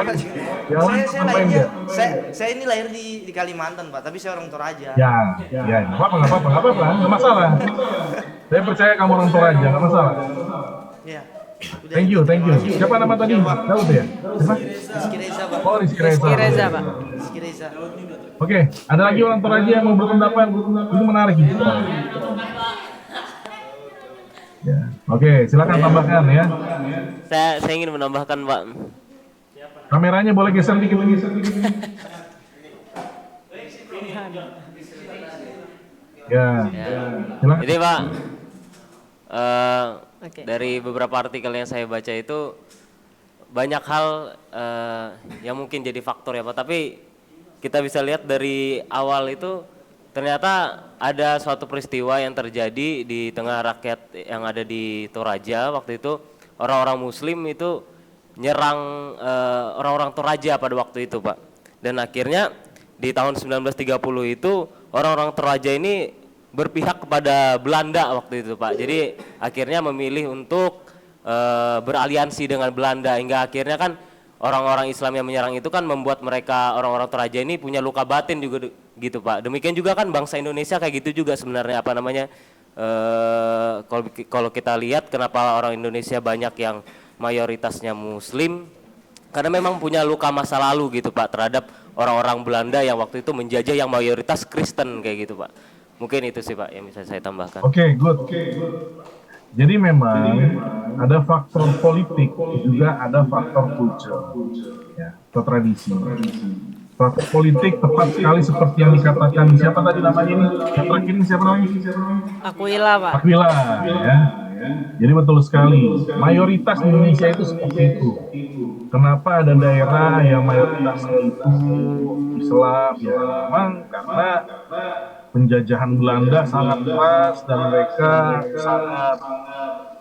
lain
Saya
apa
lahirnya,
enggak?
saya ini lahir di Kalimantan Pak, tapi saya orang Toraja.
Ya, nggak apa-apa, nggak masalah. Saya percaya kamu orang Toraja, nggak masalah.
Ya. Udah,
Thank you. Siapa nama tadi? Tahu tuh ya? Siapa?
Rizky Reza Pak.
Oh, Rizky Reza.
Reza, Pak.
Rizky Reza.
Oke, ada lagi orang Toraja yang mau berpendapat? Ini menarik gitu. Ya. Oke, silakan tambahkan ya.
Saya ingin menambahkan Pak.
Kameranya boleh geser dikit. Ya. Silakan.
Jadi Pak,
Oke.
dari beberapa artikel yang saya baca itu banyak hal yang mungkin jadi faktor ya Pak. Tapi kita bisa lihat dari awal itu ternyata ada suatu peristiwa yang terjadi di tengah rakyat yang ada di Toraja. Waktu itu orang-orang Muslim itu nyerang orang-orang Toraja pada waktu itu Pak. Dan akhirnya di tahun 1930 itu orang-orang Toraja ini berpihak kepada Belanda waktu itu Pak. Jadi akhirnya memilih untuk beraliansi dengan Belanda, hingga akhirnya kan orang-orang Islam yang menyerang itu kan membuat mereka orang-orang Toraja ini punya luka batin juga gitu Pak. Demikian juga kan bangsa Indonesia kayak gitu juga sebenarnya, apa namanya, kalau kita lihat kenapa orang Indonesia banyak yang mayoritasnya Muslim, karena memang punya luka masa lalu gitu Pak terhadap orang-orang Belanda yang waktu itu menjajah yang mayoritas Kristen kayak gitu Pak. Mungkin itu sih Pak yang bisa saya tambahkan.
Oke, good. Jadi memang ada faktor politik, juga ada faktor culture, ya, atau tradisi. Faktor politik tepat sekali seperti yang dikatakan siapa tadi namanya ini? Yang terakhir ini siapa namanya?
Aquila, Pak.
Aquila, ya. Jadi betul sekali. Mayoritas Indonesia itu seperti itu. Kenapa ada daerah yang mayoritasnya itu Islam? Ya, memang karena penjajahan Belanda sangat keras dan mereka sangat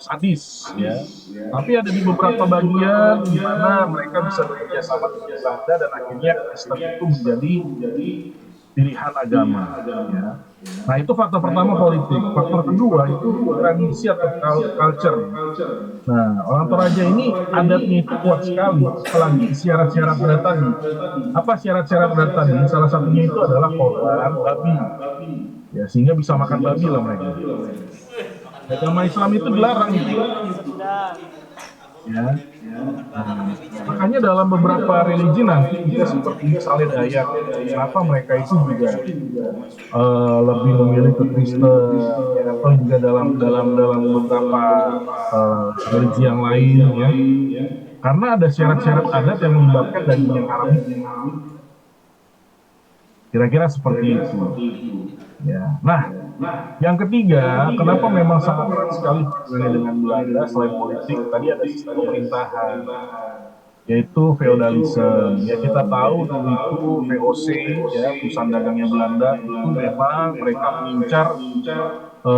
sadis, ya. Tapi ada di beberapa bagian di mana mereka bisa bekerja sama dengan Belanda dan akhirnya Kristen itu menjadi pilihan agama, ya. Nah, itu faktor pertama politik. Faktor kedua itu tradisi atau culture. Nah, orang Toraja ini adatnya itu kuat sekali. Apalagi syarat-syarat adat tadi. Apa syarat-syarat adat tadi? Salah satunya itu adalah korban babi. Ya, sehingga bisa makan babi lah mereka. Agama Islam itu dilarang itu. Ya. Nah, makanya dalam beberapa religi nanti juga seperti misalnya Dayak, kenapa mereka itu juga lebih memilih ke Kristen, ya, atau juga dalam beberapa religi yang lain, ya, karena ada syarat-syarat adat yang menyebabkan daging yang haram itu. Kira-kira seperti itu. Ya. Nah, yang ketiga, kenapa memang sangat erat sekali hubungannya dengan Belanda selain politik? Tadi ada sistem pemerintahan, yaitu feodalisme. Ya kita tahu dulu itu VOC, ya perusahaan dagangnya Belanda itu memang mereka mengincar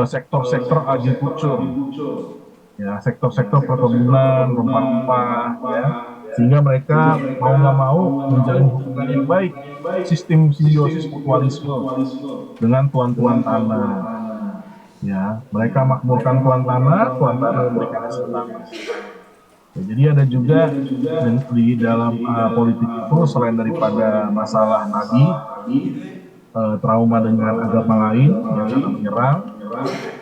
sektor-sektor agrikultur, ya sektor-sektor perkebunan, rempah-rempah, ya sehingga mereka mau nggak mau menjalin hubungan yang baik, sistem simbiosis mutualisme dengan tuan-tuan tanah. Ya, mereka makmurkan tuan tanah memberikan hasil tanah. Ya, jadi ada juga di dalam politik itu selain daripada masalah tadi, trauma dengan agama lain yang karena menyerang.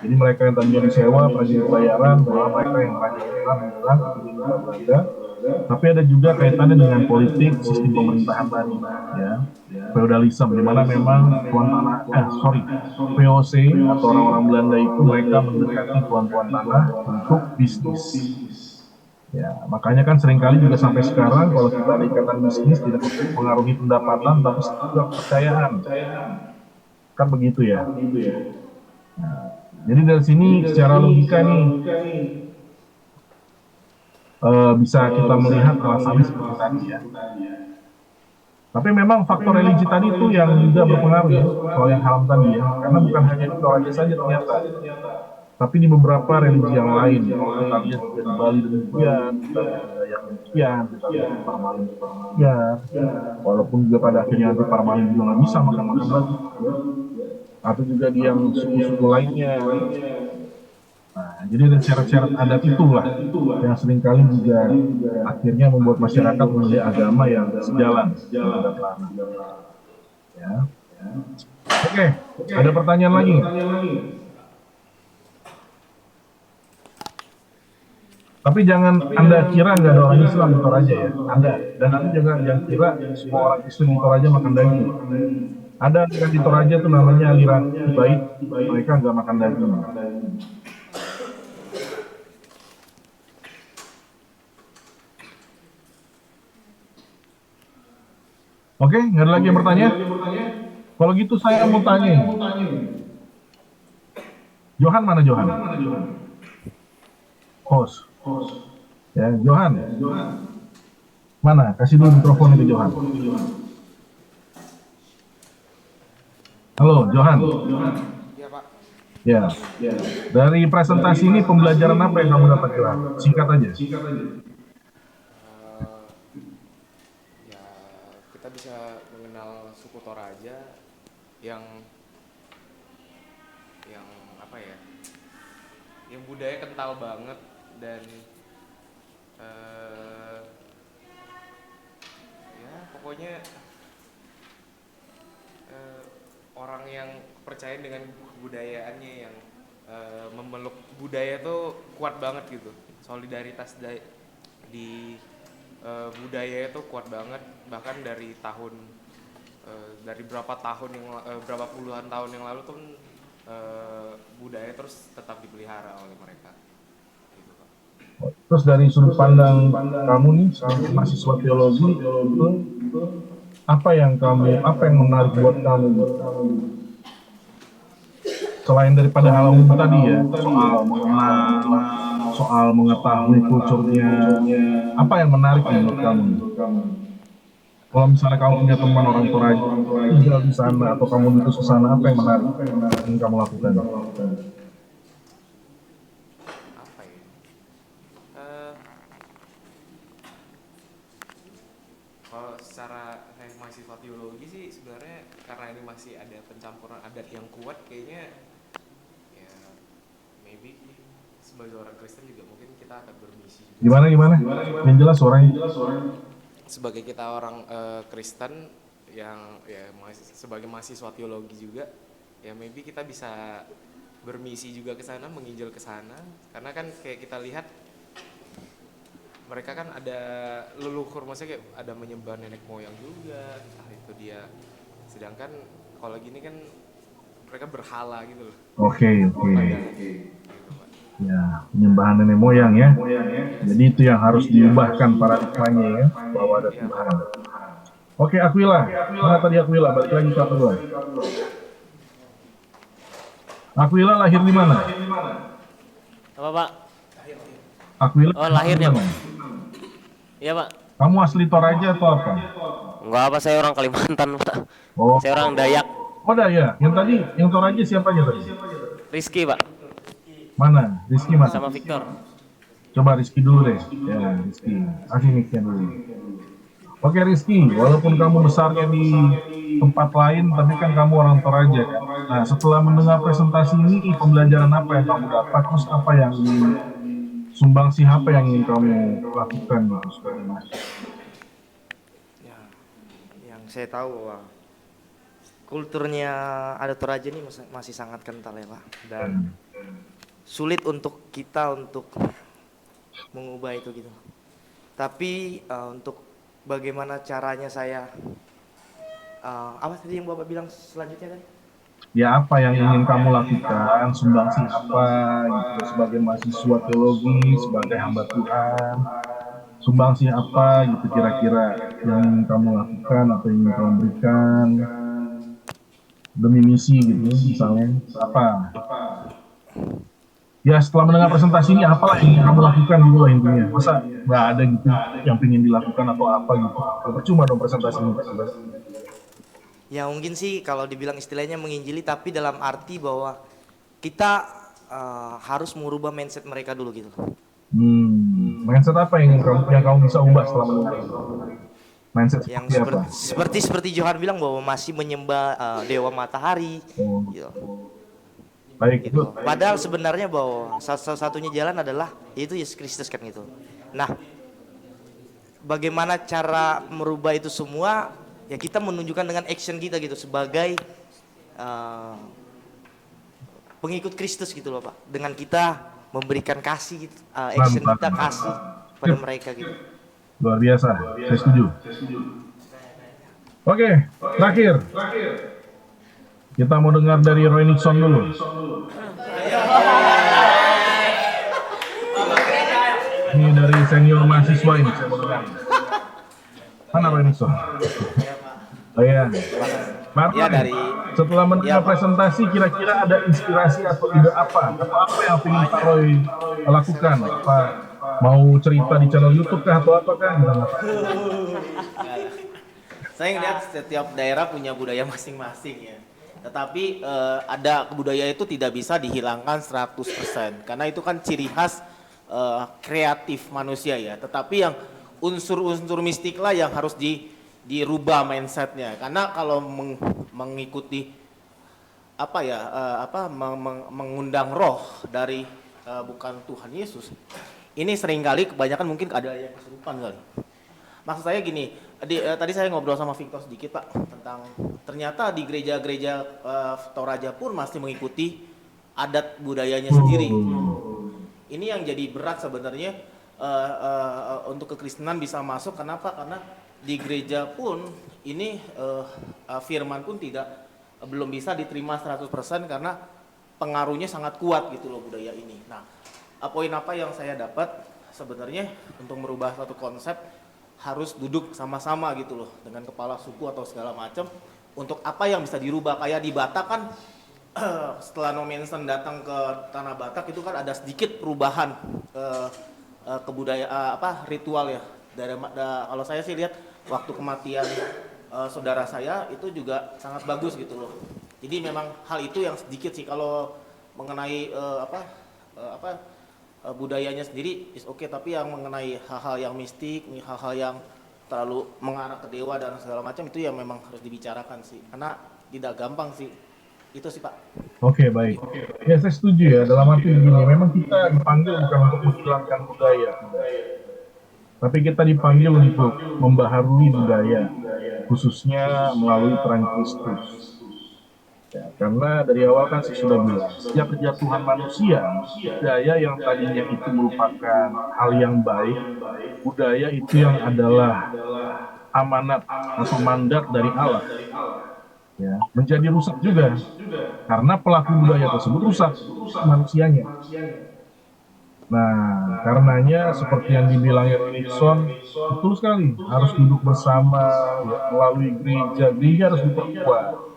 Jadi mereka yang tadinya disewa prajurit bayaran, bahwa mereka yang banyak menyerang itu di Belanda. Tapi ada juga kaitannya dengan politik sistem pemerintahan tadi, ya feudalisme, di mana memang VOC atau orang-orang Belanda itu mereka mendekati tuan-tuan tanah untuk bisnis. Ya, makanya kan seringkali juga sampai sekarang kalau kita ada ikatan bisnis tidak mempengaruhi pendapatan tapi juga kepercayaan. Kan begitu ya. Nah, jadi dari sini secara logika nih bisa kita melihat alasannya seperti tadi ya. Tapi memang faktor religi tadi itu yang juga berpengaruh ya, soal yang haram tadi ya. Karena bukan hanya di Toraja saja ternyata, tapi di beberapa religi yang lain. Kalau kita lihat juga di Bali demikian, kita ada yang demikian, kita lihat di Parmalin demikian. Walaupun juga pada akhirnya nanti Parmalin juga nggak bisa makan-makan lagi. Atau juga di yang suku-suku lainnya. Nah, jadi ada syarat-syarat adat itulah yang seringkali juga akhirnya membuat masyarakat memilih agama yang sejalan dengan adat lama. Ya. Oke, ada pertanyaan lagi? Tapi jangan Anda kira nggak ada orang Islam di Toraja ya, ada. Dan Anda juga jangan kira semua orang Islam di Toraja makan daging. Ada aliran di Toraja tuh namanya aliran baik, mereka nggak makan daging. Oke, nggak ada lagi yang bertanya? Kalau gitu saya mau tanya. Johan mana Johan? Host. Ya, Johan. Mana? Kasih dulu mikrofon itu Johan. Halo, Johan.
Ya, Pak.
Ya. Dari presentasi ini pembelajaran apa yang kamu dapat Johan? Singkat aja.
Ya, kita bisa mengenal suku Toraja yang apa ya? Yang budaya kental banget dan ya pokoknya orang yang percaya dengan kebudayaannya yang memeluk budaya tuh kuat banget gitu. Solidaritas di budaya itu kuat banget, bahkan dari berapa puluhan tahun yang lalu tuh budaya terus tetap dipelihara oleh mereka. Gitu, Pak.
Terus dari sudut pandang kamu nih, sebagai mahasiswa teologi, apa yang menarik buat kamu? Selain daripada hal umum tadi ya, soal mengenal, soal mengetahui kulturnya, apa yang menarik menurut kamu? Kalau misalnya kamu punya teman orang Toraja tinggal di sana atau kamu diutus ke sana, apa yang menarik yang kamu lakukan?
Apa ya? Kalau secara saya mahasiswa teologi sih sebenarnya karena ini masih ada pencampuran adat yang kuat, kayaknya ya maybe sebagai orang Kristen juga mungkin kita akan bermisi juga.
Gimana? Yang jelas suaranya.
Sebagai kita orang Kristen yang ya sebagai mahasiswa teologi juga, ya maybe kita bisa bermisi juga ke sana, menginjil ke sana, karena kan kayak kita lihat mereka kan ada leluhur, maksudnya kayak ada menyembah nenek moyang juga, entah itu dia, sedangkan kalau gini kan mereka berhala gitu loh.
Oke. Ya, penyembahan nenek moyang ya. Jadi itu yang harus diubahkan paradigmanya ya, bahwa ada Tuhan. Oke, Aquila. Mana tadi Aquila? Balik lagi ke Aquila. Aquila lahir di mana?
Apa Pak?
Aquila
Oh lahirnya
di
Pak?
mana?
Iya Pak.
Kamu asli Toraja atau apa?
Enggak apa, saya orang Kalimantan Pak.
Oh,
Saya orang Dayak.
oh ya. Yang tadi, yang Toraja siapanya tadi?
Rizky Pak.
Mana? Rizky mana?
Sama Victor.
Coba Rizky dulu deh. Ya, Rizky. Kasih mic-nya dulu. Oke Rizky, walaupun kamu besarnya di tempat lain, tapi kan kamu orang Toraja kan? Nah, setelah mendengar presentasi ini, pembelajaran apa yang kamu dapat? Terus apa yang sumbangsi apa yang ingin kamu lakukan gitu sebagai mahasiswa?
Ya, yang saya tahu bahwa kulturnya adat Toraja ini masih sangat kental ya Pak, dan sulit untuk kita untuk mengubah itu gitu. Tapi untuk bagaimana caranya saya apa tadi yang Bapak bilang selanjutnya tadi?
Ya apa yang ingin kamu lakukan, sumbangsi apa gitu sebagai mahasiswa teologi, sebagai hamba Tuhan, sumbangsi apa gitu kira-kira yang ingin kamu lakukan atau ingin kamu berikan demi misi gitu misalnya apa? Ya setelah mendengar presentasi ini apalah yang ingin kamu lakukan gitu lah intinya. Masa nggak ada gitu yang ingin dilakukan atau apa gitu? Percuma dong presentasi ini.
Ya mungkin sih kalau dibilang istilahnya menginjili, tapi dalam arti bahwa kita harus merubah mindset mereka dulu gitu.
Mindset apa yang kamu bisa ubah setelah mendengar itu? Mindset
Yang
seperti apa?
seperti Johan bilang bahwa masih menyembah dewa matahari.
Oh,
Gitu.
baik itu.
Gitu. Padahal sebenarnya bahwa satu-satunya jalan adalah yaitu Yesus Kristus kan gitu. Nah, bagaimana cara merubah itu semua? Ya kita menunjukkan dengan action kita gitu sebagai pengikut Kristus gitu loh Pak. Dengan kita memberikan kasih gitu, action kita kasih pada mereka gitu.
Luar biasa, saya setuju. Oke, terakhir. Kita mau dengar dari Roy Nixon dulu. Ini dari senior mahasiswa ini, saya mau dengar. Mana Roy Nixon? Oh iya. Martin,
Ya, dari-
setelah mendengar presentasi, kira-kira ada inspirasi atau ide apa? Atau apa yang ingin Pak Roy lakukan? Apa mau cerita di channel YouTube kah atau apa kan?
Saya ngeliat setiap daerah punya budaya masing-masing ya. Tetapi ada budaya itu tidak bisa dihilangkan 100% karena itu kan ciri khas kreatif manusia ya. Tetapi yang unsur-unsur mistik lah yang harus dirubah mindsetnya. Karena kalau mengikuti apa ya mengundang roh dari bukan Tuhan Yesus, ini seringkali kebanyakan mungkin ada yang kesurupan kali. Maksud saya gini, tadi saya ngobrol sama Victor sedikit Pak tentang ternyata di gereja-gereja Toraja pun masih mengikuti adat budayanya sendiri. Ini yang jadi berat sebenarnya untuk kekristenan bisa masuk. Kenapa? Karena di gereja pun ini firman pun belum bisa diterima 100% karena pengaruhnya sangat kuat gitu loh budaya ini. Nah, poin apa yang saya dapat sebenarnya untuk merubah satu konsep harus duduk sama-sama gitu loh dengan kepala suku atau segala macam untuk apa yang bisa dirubah. Kayak di Batak kan setelah Nomensen datang ke tanah Batak itu kan ada sedikit perubahan kebudayaan ritual ya. Kalau saya sih lihat waktu kematian saudara saya itu juga sangat bagus gitu loh. Jadi memang hal itu yang sedikit sih kalau mengenai budayanya sendiri is oke, tapi yang mengenai hal-hal yang mistik, hal-hal yang terlalu mengarah ke dewa dan segala macam itu yang memang harus dibicarakan sih, karena tidak gampang sih. Itu sih Pak.
Oke, baik. Ya saya setuju ya, dalam arti begini, memang kita dipanggil bukan untuk menghilangkan budaya, tapi kita dipanggil untuk membaharui budaya, khususnya melalui peran Kristus. Ya, karena dari awal kan saya sudah bilang, sejak kejatuhan manusia, budaya yang tadinya itu merupakan hal yang baik, budaya itu yang adalah amanat atau mandat dari Allah, ya, menjadi rusak juga, karena pelaku budaya tersebut rusak manusianya. Nah, karenanya seperti yang dibilangnya Nixon, betul sekali, harus duduk bersama, ya, melalui gereja harus diperkuat.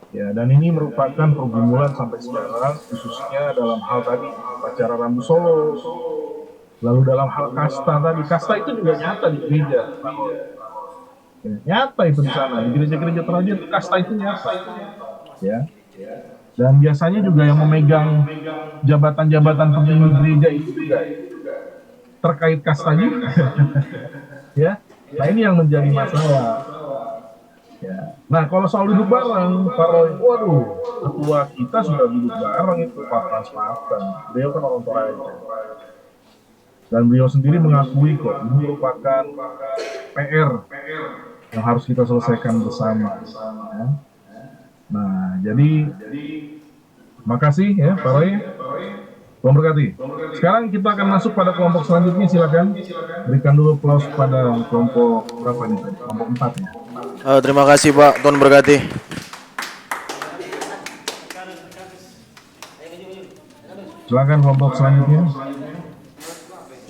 Ya, dan ini merupakan pergumulan sampai sekarang, khususnya dalam hal tadi upacara Rambu Solo, lalu dalam hal kasta tadi. Kasta itu juga nyata di gereja. Ya, nyata itu di sana, di gereja-gereja Toraja itu kasta itu nyata. Ya. Dan biasanya juga yang memegang jabatan-jabatan penting di gereja itu juga terkait kasta juga. Ya. Nah, ini yang menjadi masalah. Ya. Nah, kalau soal duduk bareng, Pak Roy, waduh, ketua kita sudah duduk bareng itu Pak Transparan. Beliau kan orang Toraja. Dan beliau sendiri mengakui kok, ini merupakan PR yang harus kita selesaikan bersama. Ya. Nah, jadi makasih ya Pak Roy. Tuhan berkati. Sekarang kita akan masuk pada kelompok selanjutnya, silakan. Berikan dulu aplaus pada kelompok berapa nih? Kelompok 4 ya.
Terima kasih Pak, Tuhan berkati.
Silakan kelompok selanjutnya.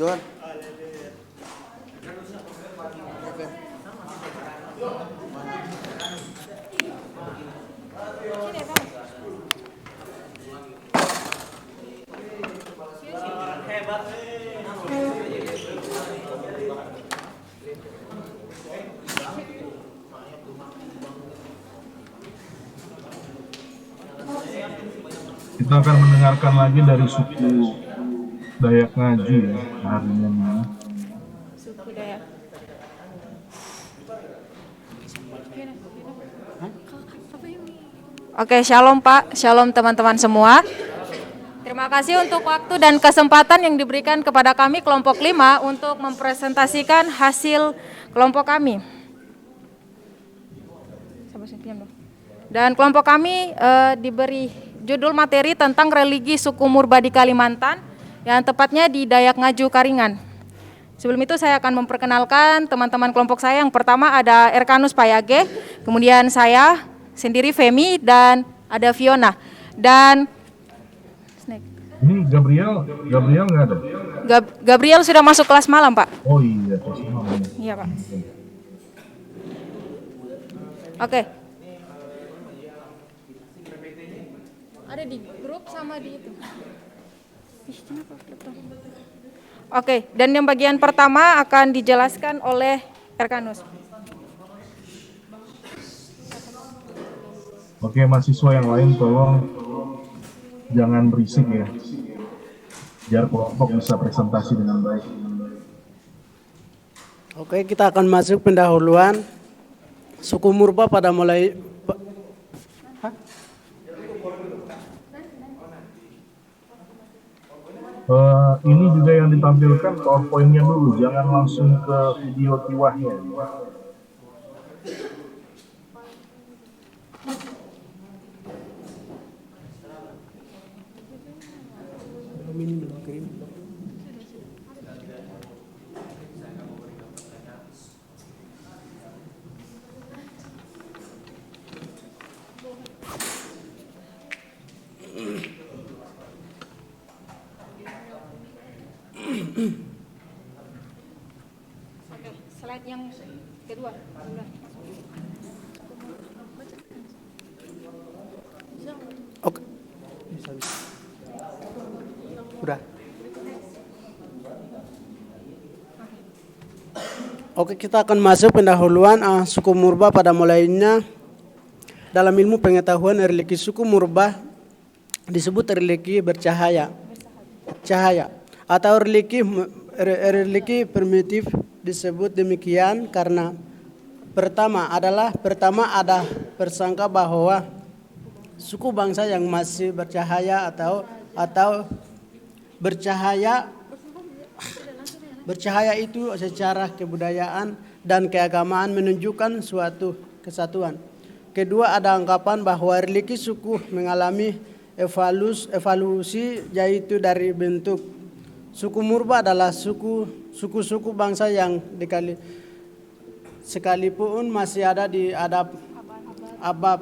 Johan.
Kita akan mendengarkan lagi dari suku Dayak Ngaju ya hari ini.
Suku Dayak.
Oke, shalom Pak, shalom teman-teman semua. Terima kasih untuk waktu dan kesempatan yang diberikan kepada kami kelompok 5 untuk mempresentasikan hasil kelompok kami. Dan kelompok kami diberi judul materi tentang religi suku Murba di Kalimantan, yang tepatnya di Dayak Ngaju Karingan. Sebelum itu saya akan memperkenalkan teman-teman kelompok saya. Yang pertama ada Erkanus Payage, kemudian saya sendiri Femi, dan ada Fiona. Dan
ini Gabriel nggak ada?
Gabriel sudah masuk kelas malam, Pak.
Oh iya, kelas malam.
Iya, Pak. Oke. Ada di grup sama di itu. Oke, dan yang bagian pertama akan dijelaskan oleh Erkanus.
Oke, mahasiswa yang lain tolong jangan berisik ya, biar kelompok bisa presentasi dengan baik.
Oke, kita akan masuk pendahuluan suku Murba pada mulai.
Ini juga yang ditampilkan PowerPoint-nya dulu, jangan langsung ke video tiwahnya.
Oke, slide yang kedua.
Oke. Udah. Oke, kita akan masuk pendahuluan suku Murba pada mulainya. Dalam ilmu pengetahuan religi suku Murba disebut religi bercahaya. Cahaya atau religi primitif disebut demikian karena pertama ada persangka bahwa suku bangsa yang masih bercahaya atau bercahaya itu secara kebudayaan dan keagamaan menunjukkan suatu kesatuan. Kedua, ada anggapan bahwa religi suku mengalami evolusi yaitu dari bentuk. Suku Murba adalah suku-suku bangsa yang sekalipun masih ada di abab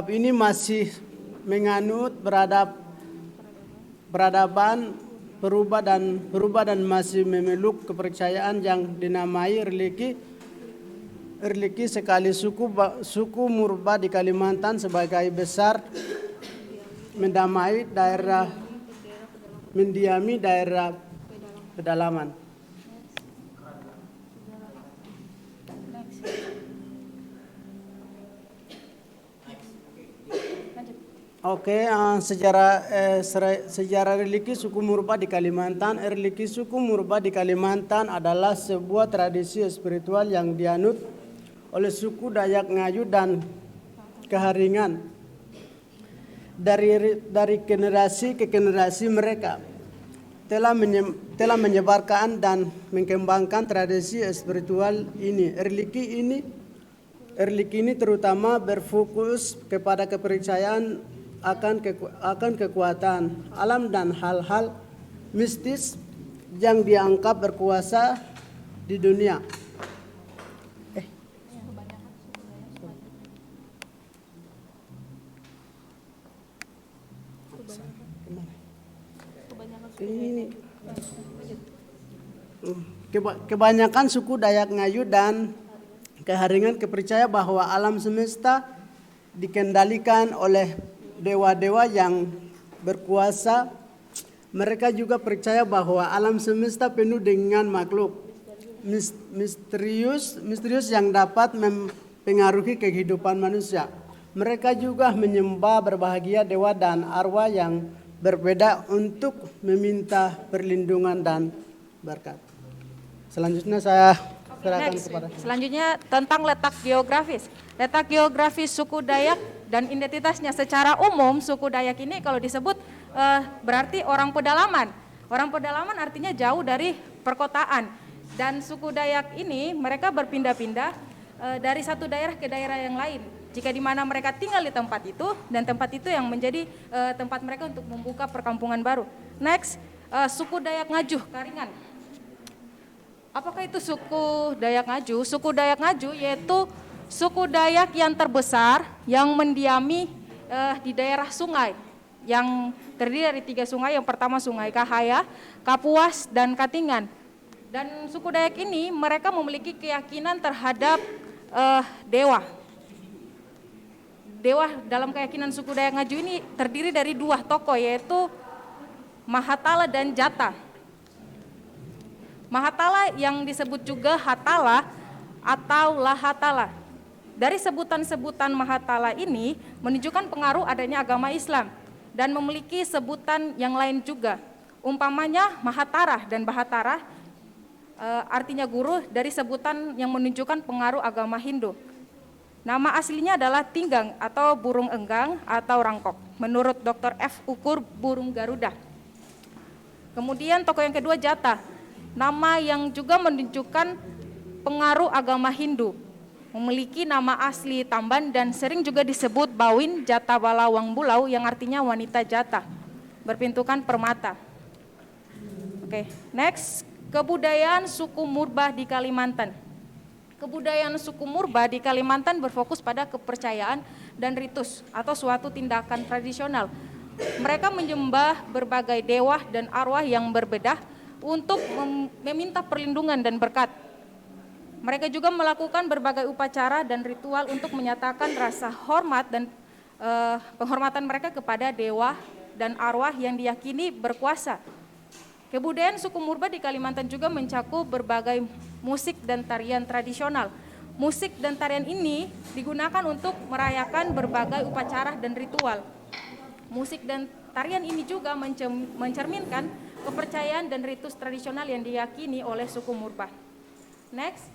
ini masih menganut peradaban berubah dan masih memeluk kepercayaan yang dinamai religi religi sekali suku Murba di Kalimantan sebagai besar mendiami daerah pedalaman. Oke, sejarah religi suku Murba di Kalimantan. Religi suku Murba di Kalimantan adalah sebuah tradisi spiritual yang dianut oleh suku Dayak Ngaju dan Keharingan dari generasi ke generasi. Mereka telah menyebarkan dan mengembangkan tradisi spiritual ini. Religi ini terutama berfokus kepada kepercayaan akan kekuatan alam dan hal-hal mistis yang dianggap berkuasa di dunia. Kebanyakan suku Dayak Ngaju dan Keharingan percaya bahwa alam semesta dikendalikan oleh dewa-dewa yang berkuasa. Mereka juga percaya bahwa alam semesta penuh dengan makhluk misterius yang dapat mempengaruhi kehidupan manusia. Mereka juga menyembah berbahagia dewa dan arwah yang berbeda untuk meminta perlindungan dan berkat. Selanjutnya saya serahkan kepada.
Selanjutnya tentang letak geografis. Letak geografis suku Dayak dan identitasnya. Secara umum suku Dayak ini kalau disebut berarti orang pedalaman. Orang pedalaman artinya jauh dari perkotaan. Dan suku Dayak ini mereka berpindah-pindah dari satu daerah ke daerah yang lain. Jika di mana mereka tinggal di tempat itu dan tempat itu yang menjadi tempat mereka untuk membuka perkampungan baru. Next, suku Dayak Ngaju Karingan. Apakah itu suku Dayak Ngaju? Suku Dayak Ngaju yaitu suku Dayak yang terbesar yang mendiami di daerah sungai yang terdiri dari 3 sungai. Yang pertama Sungai Kahaya, Kapuas, dan Katingan. Dan suku Dayak ini mereka memiliki keyakinan terhadap dewa. Dewa dalam keyakinan suku Dayak Ngaju ini terdiri dari 2 tokoh yaitu Mahatala dan Jata. Mahatala yang disebut juga Hatala atau Lahatala. Dari sebutan-sebutan Mahatala ini menunjukkan pengaruh adanya agama Islam dan memiliki sebutan yang lain juga. Umpamanya Mahatara dan Bahatara artinya guru dari sebutan yang menunjukkan pengaruh agama Hindu. Nama aslinya adalah Tinggang atau burung enggang atau rangkok menurut Dr. F. Ukur burung Garuda. Kemudian tokoh yang kedua Jata. Nama yang juga menunjukkan pengaruh agama Hindu. Memiliki nama asli Tamban dan sering juga disebut Bawin Jata Balawang Bulau yang artinya wanita jata, berpintukan permata. Oke, next, kebudayaan suku Murba di Kalimantan. Kebudayaan suku Murba di Kalimantan berfokus pada kepercayaan dan ritus atau suatu tindakan tradisional. Mereka menyembah berbagai dewa dan arwah yang berbeda untuk meminta perlindungan dan berkat. Mereka juga melakukan berbagai upacara dan ritual untuk menyatakan rasa hormat dan penghormatan mereka kepada dewa dan arwah yang diyakini berkuasa. Kebudayaan suku Murba di Kalimantan juga mencakup berbagai musik dan tarian tradisional. Musik dan tarian ini digunakan untuk merayakan berbagai upacara dan ritual. Musik dan tarian ini juga mencerminkan kepercayaan dan ritus tradisional yang diyakini oleh suku Murba. Next.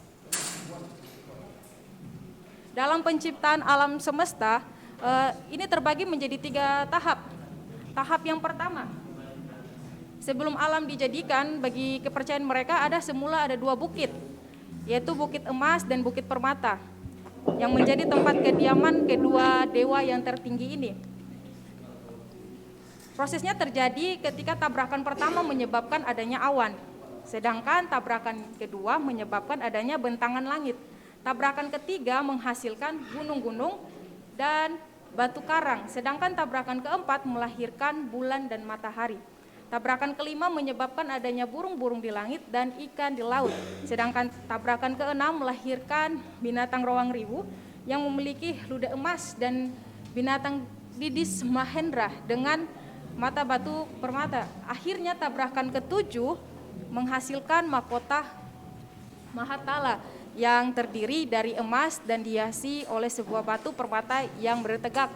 Dalam penciptaan alam semesta, ini terbagi menjadi 3 tahap. Tahap yang pertama, sebelum alam dijadikan, bagi kepercayaan mereka semula ada 2 bukit, yaitu Bukit Emas dan Bukit Permata, yang menjadi tempat kediaman kedua dewa yang tertinggi ini. Prosesnya terjadi ketika tabrakan pertama menyebabkan adanya awan, sedangkan tabrakan kedua menyebabkan adanya bentangan langit. Tabrakan ketiga menghasilkan gunung-gunung dan batu karang, sedangkan tabrakan keempat melahirkan bulan dan matahari. Tabrakan kelima menyebabkan adanya burung-burung di langit dan ikan di laut. Sedangkan tabrakan keenam melahirkan binatang rawang ribu yang memiliki ludah emas dan binatang didis Mahendra dengan mata batu permata. Akhirnya tabrakan ketujuh menghasilkan mahkota Mahatala yang terdiri dari emas dan dihiasi oleh sebuah batu permata yang bertegak.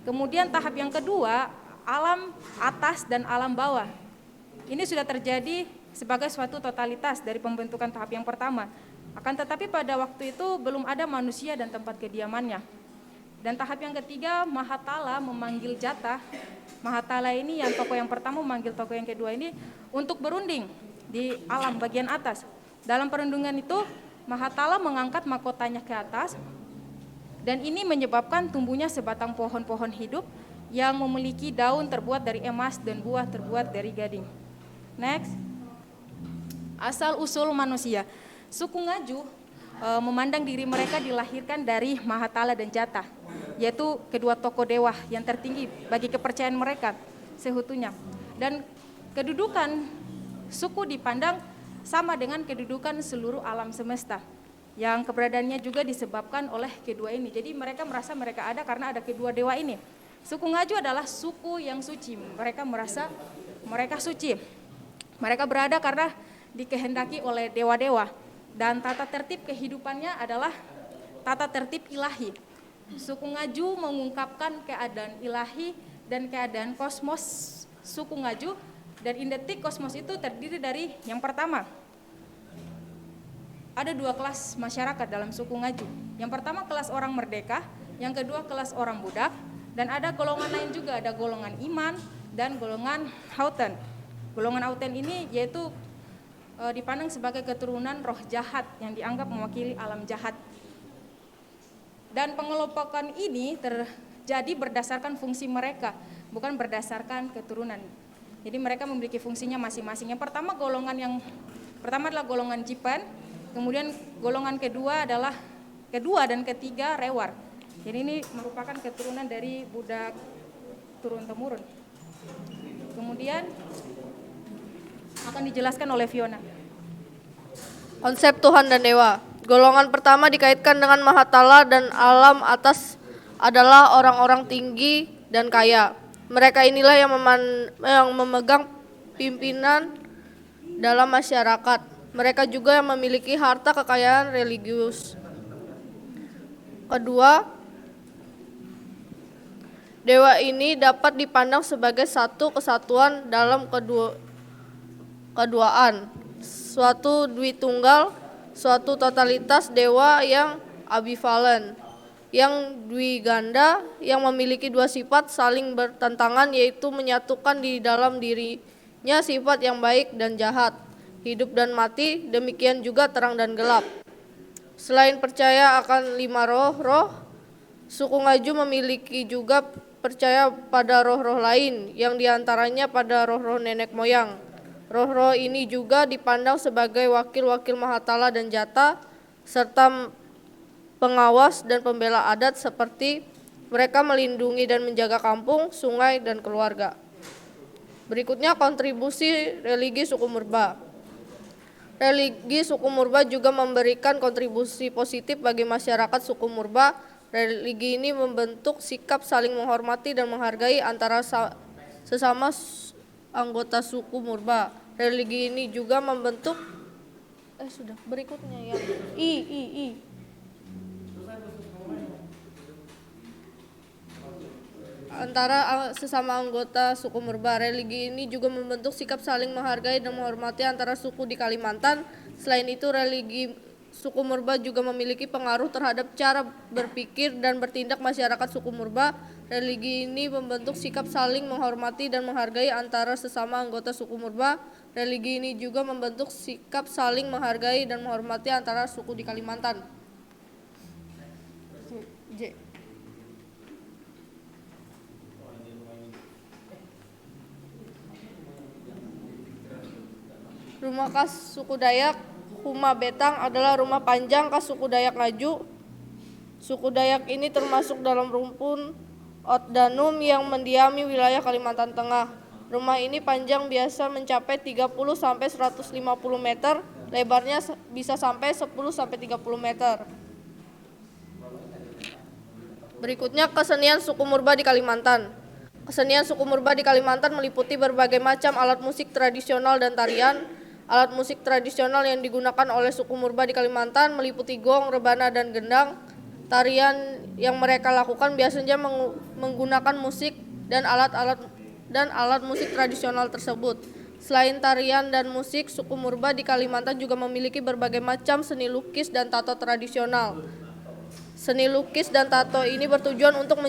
Kemudian tahap yang kedua, alam atas dan alam bawah. Ini sudah terjadi sebagai suatu totalitas dari pembentukan tahap yang pertama. Akan tetapi pada waktu itu belum ada manusia dan tempat kediamannya. Dan tahap yang ketiga, Mahatala memanggil Jatah. Mahatala ini yang tokoh yang pertama memanggil tokoh yang kedua ini untuk berunding di alam bagian atas. Dalam perundungan itu, Mahatala mengangkat mahkotanya ke atas dan ini menyebabkan tumbuhnya sebatang pohon-pohon hidup yang memiliki daun terbuat dari emas dan buah terbuat dari gading. Next. Asal-usul manusia. Suku Ngaju memandang diri mereka dilahirkan dari Mahatala dan Jatah, yaitu kedua tokoh dewa yang tertinggi bagi kepercayaan mereka seutuhnya. Dan kedudukan suku dipandang sama dengan kedudukan seluruh alam semesta, yang keberadaannya juga disebabkan oleh kedua ini. Jadi mereka merasa mereka ada karena ada kedua dewa ini. Suku Ngaju adalah suku yang suci. Mereka merasa mereka suci. Mereka berada karena dikehendaki oleh dewa-dewa. Dan tata tertib kehidupannya adalah tata tertib ilahi. Suku Ngaju mengungkapkan keadaan ilahi dan keadaan kosmos suku Ngaju. Dan indetik kosmos itu terdiri dari yang pertama, ada dua kelas masyarakat dalam suku Ngaju. Yang pertama kelas orang merdeka, yang kedua kelas orang budak, dan ada golongan lain juga, ada golongan iman dan golongan Hauten. Golongan Hauten ini yaitu dipandang sebagai keturunan roh jahat yang dianggap mewakili alam jahat. Dan pengelompokan ini terjadi berdasarkan fungsi mereka, bukan berdasarkan keturunan. Jadi mereka memiliki fungsinya masing-masing. Yang pertama adalah golongan Jipan, kemudian golongan kedua dan ketiga Rewar. Jadi ini merupakan keturunan dari budak turun-temurun. Kemudian akan dijelaskan oleh Fiona.
Konsep Tuhan dan Dewa. Golongan pertama dikaitkan dengan Mahatala dan alam atas adalah orang-orang tinggi dan kaya. Mereka inilah yang memegang pimpinan dalam masyarakat. Mereka juga yang memiliki harta kekayaan religius. Kedua, dewa ini dapat dipandang sebagai satu kesatuan dalam keduaan, suatu dwitunggal, suatu totalitas dewa yang ambivalen, yang dwiganda, yang memiliki dua sifat saling bertentangan, yaitu menyatukan di dalam dirinya sifat yang baik dan jahat, hidup dan mati, demikian juga terang dan gelap. Selain percaya akan 5 roh, suku Ngaju memiliki juga percaya pada roh-roh lain, yang diantaranya pada roh-roh nenek moyang. Roh-roh ini juga dipandang sebagai wakil-wakil Mahatala dan Jatah, serta pengawas dan pembela adat, seperti mereka melindungi dan menjaga kampung, sungai, dan keluarga. Berikutnya kontribusi religi suku Murba. Religi suku Murba juga memberikan kontribusi positif bagi masyarakat suku Murba. Religi ini membentuk sikap saling menghormati dan menghargai antara sesama anggota suku Murba. Religi ini juga membentuk berikutnya ya. Antara sesama anggota suku Murba. Religi ini juga membentuk sikap saling menghargai dan menghormati antara suku di Kalimantan. Selain itu, religi suku Murba juga memiliki pengaruh terhadap cara berpikir dan bertindak masyarakat suku Murba. Religi ini membentuk sikap saling menghormati dan menghargai antara sesama anggota suku Murba. Religi ini juga membentuk sikap saling menghargai dan menghormati antara suku di Kalimantan. Rumah khas suku Dayak Huma Betang adalah rumah panjang khas suku Dayak Ngaju. Suku Dayak ini termasuk dalam rumpun Otdanum yang mendiami wilayah Kalimantan Tengah. Rumah ini panjang biasa mencapai 30 sampai 150 meter, lebarnya bisa sampai 10 sampai 30 meter. Berikutnya kesenian suku Murba di Kalimantan. Kesenian suku Murba di Kalimantan meliputi berbagai macam alat musik tradisional dan tarian. Alat musik tradisional yang digunakan oleh suku Murba di Kalimantan meliputi gong, rebana, dan gendang. Tarian yang mereka lakukan biasanya menggunakan musik dan alat musik tradisional tersebut. Selain tarian dan musik, suku Murba di Kalimantan juga memiliki berbagai macam seni lukis dan tato tradisional. Seni lukis dan tato ini bertujuan untuk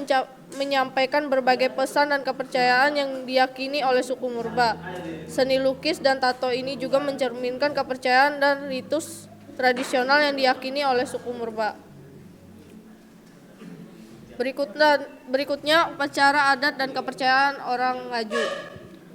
menyampaikan berbagai pesan dan kepercayaan yang diyakini oleh suku Murba. Seni lukis dan tato ini juga mencerminkan kepercayaan dan ritus tradisional yang diyakini oleh suku Murba. Berikutnya upacara adat dan kepercayaan orang Ngaju.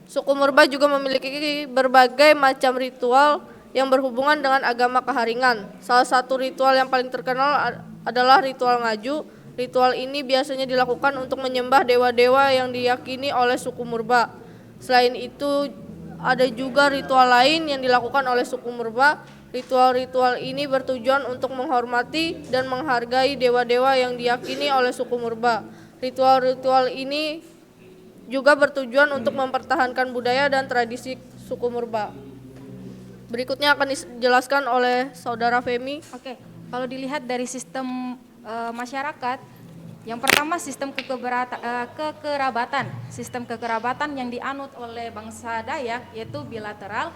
Suku Murba juga memiliki berbagai macam ritual yang berhubungan dengan agama Keharingan. Salah satu ritual yang paling terkenal adalah ritual Ngaju. Ritual ini biasanya dilakukan untuk menyembah dewa-dewa yang diyakini oleh suku Murba. Selain itu, ada juga ritual lain yang dilakukan oleh suku Murba. Ritual-ritual ini bertujuan untuk menghormati dan menghargai dewa-dewa yang diyakini oleh suku Murba. Ritual-ritual ini juga bertujuan untuk mempertahankan budaya dan tradisi suku Murba. Berikutnya akan dijelaskan oleh Saudara Femi.
Oke, kalau dilihat dari sistem masyarakat, yang pertama sistem kekerabatan. Sistem kekerabatan yang dianut oleh bangsa Dayak yaitu bilateral,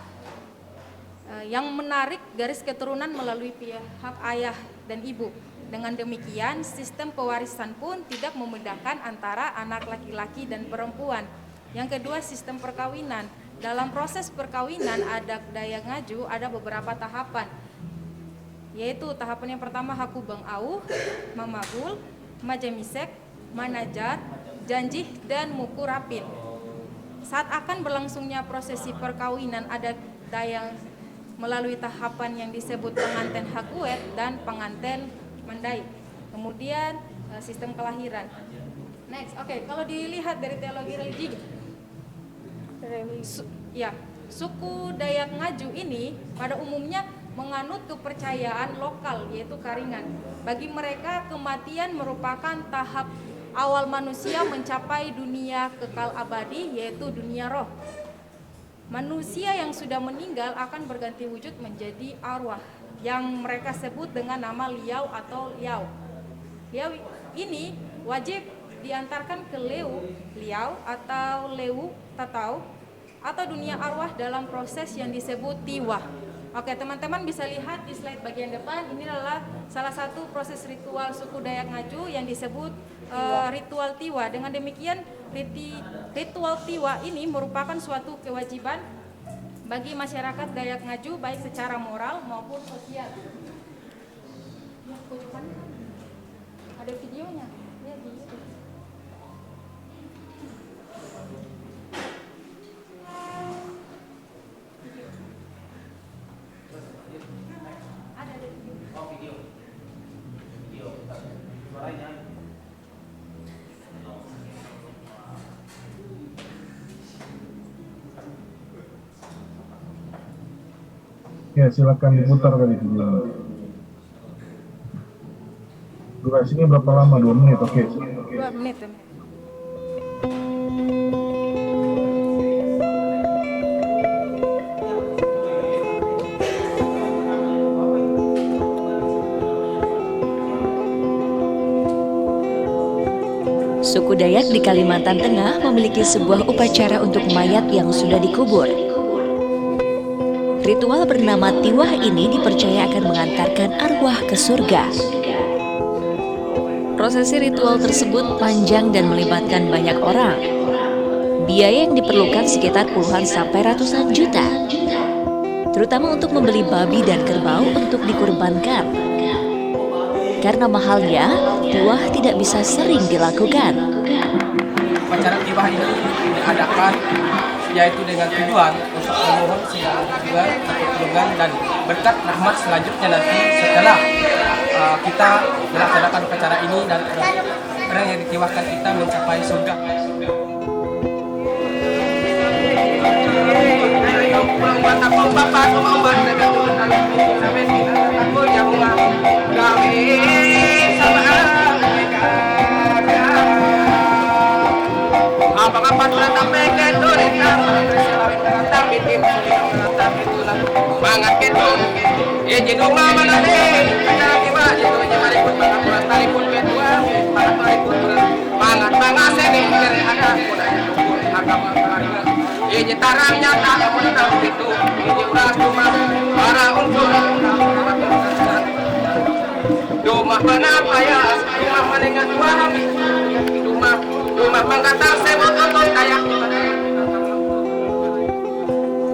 yang menarik garis keturunan melalui pihak ayah dan ibu. Dengan demikian, sistem pewarisan pun tidak membedakan antara anak laki-laki dan perempuan. Yang kedua, sistem perkawinan. Dalam proses perkawinan adat Dayak Ngaju ada beberapa tahapan, yaitu tahapan yang pertama Haku Beng Au, Mamagul, Majamisek, Manajar, Janjih, dan Muku Rapin. Saat akan berlangsungnya prosesi perkawinan adat Dayak melalui tahapan yang disebut pengantin Hakuet dan pengantin Mandai. Kemudian sistem kelahiran. Next, oke, kalau dilihat dari teologi religi, suku Dayak Ngaju ini pada umumnya menganut kepercayaan lokal yaitu Karingan. Bagi mereka kematian merupakan tahap awal manusia mencapai dunia kekal abadi yaitu dunia roh. Manusia yang sudah meninggal akan berganti wujud menjadi arwah yang mereka sebut dengan nama Liau atau Liau. Liau ini wajib diantarkan ke Liau atau Leu Tatau atau dunia arwah dalam proses yang disebut Tiwah. Oke, teman-teman bisa lihat di slide bagian depan, ini adalah salah satu proses ritual suku Dayak Ngaju yang disebut ritual Tiwah. Dengan demikian, ritual Tiwah ini merupakan suatu kewajiban bagi masyarakat Dayak Ngaju baik secara moral maupun sosial. Ada videonya. Ya, di YouTube.
Ya, silakan diputar tadi video. Durasinya berapa lama? 2 menit, oke.
2 menit.
Suku Dayak di Kalimantan Tengah memiliki sebuah upacara untuk mayat yang sudah dikubur. Ritual bernama Tiwah ini dipercaya akan mengantarkan arwah ke surga. Prosesi ritual tersebut panjang dan melibatkan banyak orang. Biaya yang diperlukan sekitar puluhan sampai ratusan juta, terutama untuk membeli babi dan kerbau untuk dikurbankan. Karena mahalnya, Tiwah tidak bisa sering dilakukan.
Upacara Tiwah ini diadakan yaitu dengan tujuan untuk memohon segala pertolongan dan berkat rahmat selanjutnya nanti setelah kita melaksanakan upacara ini dan orang yang ditiwahkan kita mencapai surga.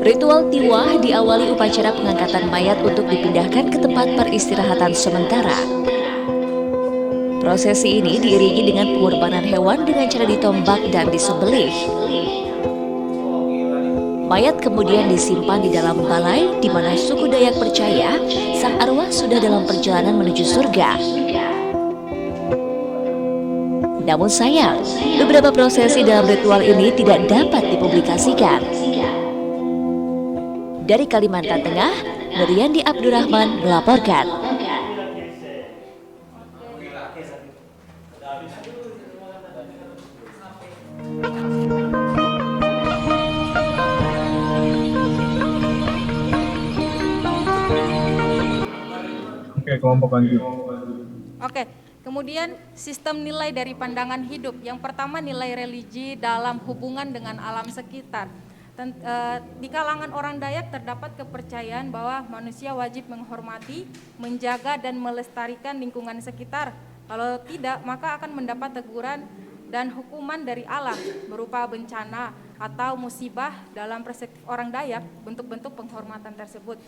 Ritual tiwah diawali upacara pengangkatan mayat untuk dipindahkan ke tempat peristirahatan sementara. Prosesi ini diiringi dengan pengorbanan hewan dengan cara ditombak dan disembelih. Mayat kemudian disimpan di dalam balai di mana suku Dayak percaya sang arwah sudah dalam perjalanan menuju surga. Namun sayang, beberapa prosesi dalam ritual ini tidak dapat dipublikasikan. Dari Kalimantan Tengah, Nuriandi Abdurrahman melaporkan.
Oke, kelompok lanjut.
Oke, kemudian sistem nilai dari pandangan hidup. Yang pertama nilai religi dalam hubungan dengan alam sekitar. Di kalangan orang Dayak terdapat kepercayaan bahwa manusia wajib menghormati, menjaga dan melestarikan lingkungan sekitar. Kalau tidak, maka akan mendapat teguran dan hukuman dari alam berupa bencana atau musibah. Dalam perspektif orang Dayak, bentuk-bentuk penghormatan tersebut.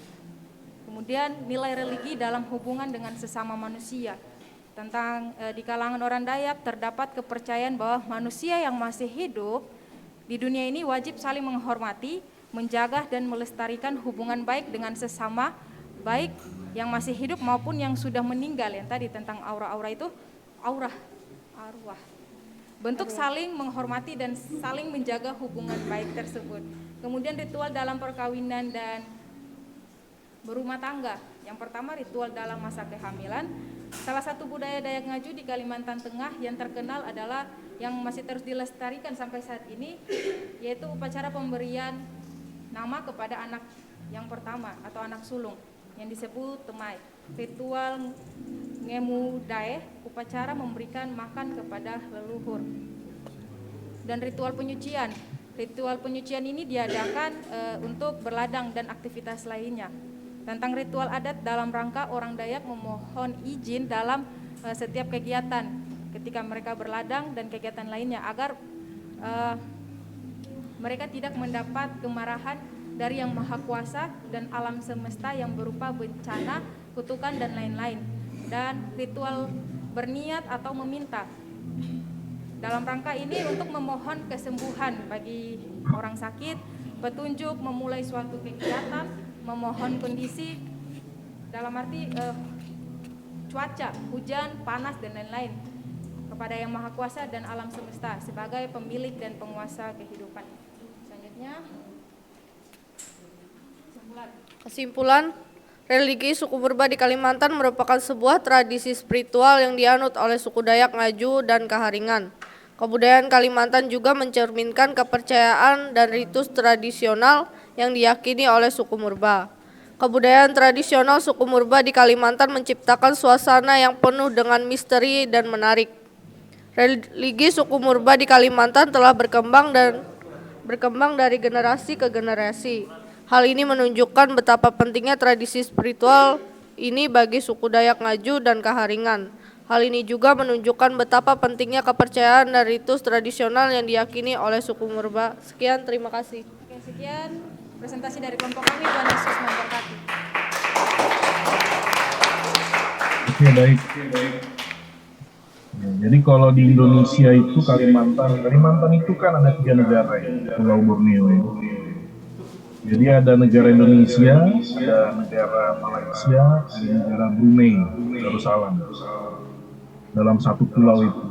Kemudian nilai religi dalam hubungan dengan sesama manusia. Di kalangan orang Dayak terdapat kepercayaan bahwa manusia yang masih hidup di dunia ini wajib saling menghormati, menjaga dan melestarikan hubungan baik dengan sesama, baik yang masih hidup maupun yang sudah meninggal. Yang tadi tentang aura-aura itu, arwah. Bentuk saling menghormati dan saling menjaga hubungan baik tersebut. Kemudian ritual dalam perkawinan dan berumah tangga. Yang pertama ritual dalam masa kehamilan. Salah satu budaya Dayak Ngaju di Kalimantan Tengah yang terkenal adalah yang masih terus dilestarikan sampai saat ini, yaitu upacara pemberian nama kepada anak yang pertama atau anak sulung yang disebut temai. Ritual ngemu dae, upacara memberikan makan kepada leluhur. Dan ritual penyucian. Ritual penyucian ini diadakan untuk berladang dan aktivitas lainnya. Tentang ritual adat dalam rangka orang Dayak memohon izin dalam setiap kegiatan ketika mereka berladang dan kegiatan lainnya agar mereka tidak mendapat kemarahan dari Yang Maha Kuasa dan alam semesta yang berupa bencana, kutukan dan lain-lain. Dan ritual berniat atau meminta dalam rangka ini untuk memohon kesembuhan bagi orang sakit, petunjuk memulai suatu kegiatan, memohon kondisi dalam arti cuaca, hujan, panas dan lain-lain kepada Yang Maha Kuasa dan alam semesta sebagai pemilik dan penguasa kehidupan. Selanjutnya
kesimpulan, religi suku Murba di Kalimantan merupakan sebuah tradisi spiritual yang dianut oleh suku Dayak Ngaju dan Kaharingan. Kebudayaan Kalimantan juga mencerminkan kepercayaan dan ritus tradisional yang diyakini oleh suku Murba. Kebudayaan tradisional suku Murba di Kalimantan menciptakan suasana yang penuh dengan misteri dan menarik. Religi suku Murba di Kalimantan telah berkembang dari generasi ke generasi. Hal ini menunjukkan betapa pentingnya tradisi spiritual ini bagi suku Dayak Ngaju dan Kaharingan. Hal ini juga menunjukkan betapa pentingnya kepercayaan dan ritus tradisional yang diyakini oleh suku Murba. Sekian, terima kasih.
Oke, sekian presentasi dari kelompok kami. Tuhan Yesus memberkati.
Oke, baik. Ya, jadi kalau di Indonesia itu Kalimantan itu kan ada 3 negara ya, Pulau Borneo. Jadi ada negara Indonesia, ada negara Malaysia, ada negara Brunei Darussalam dalam satu pulau itu.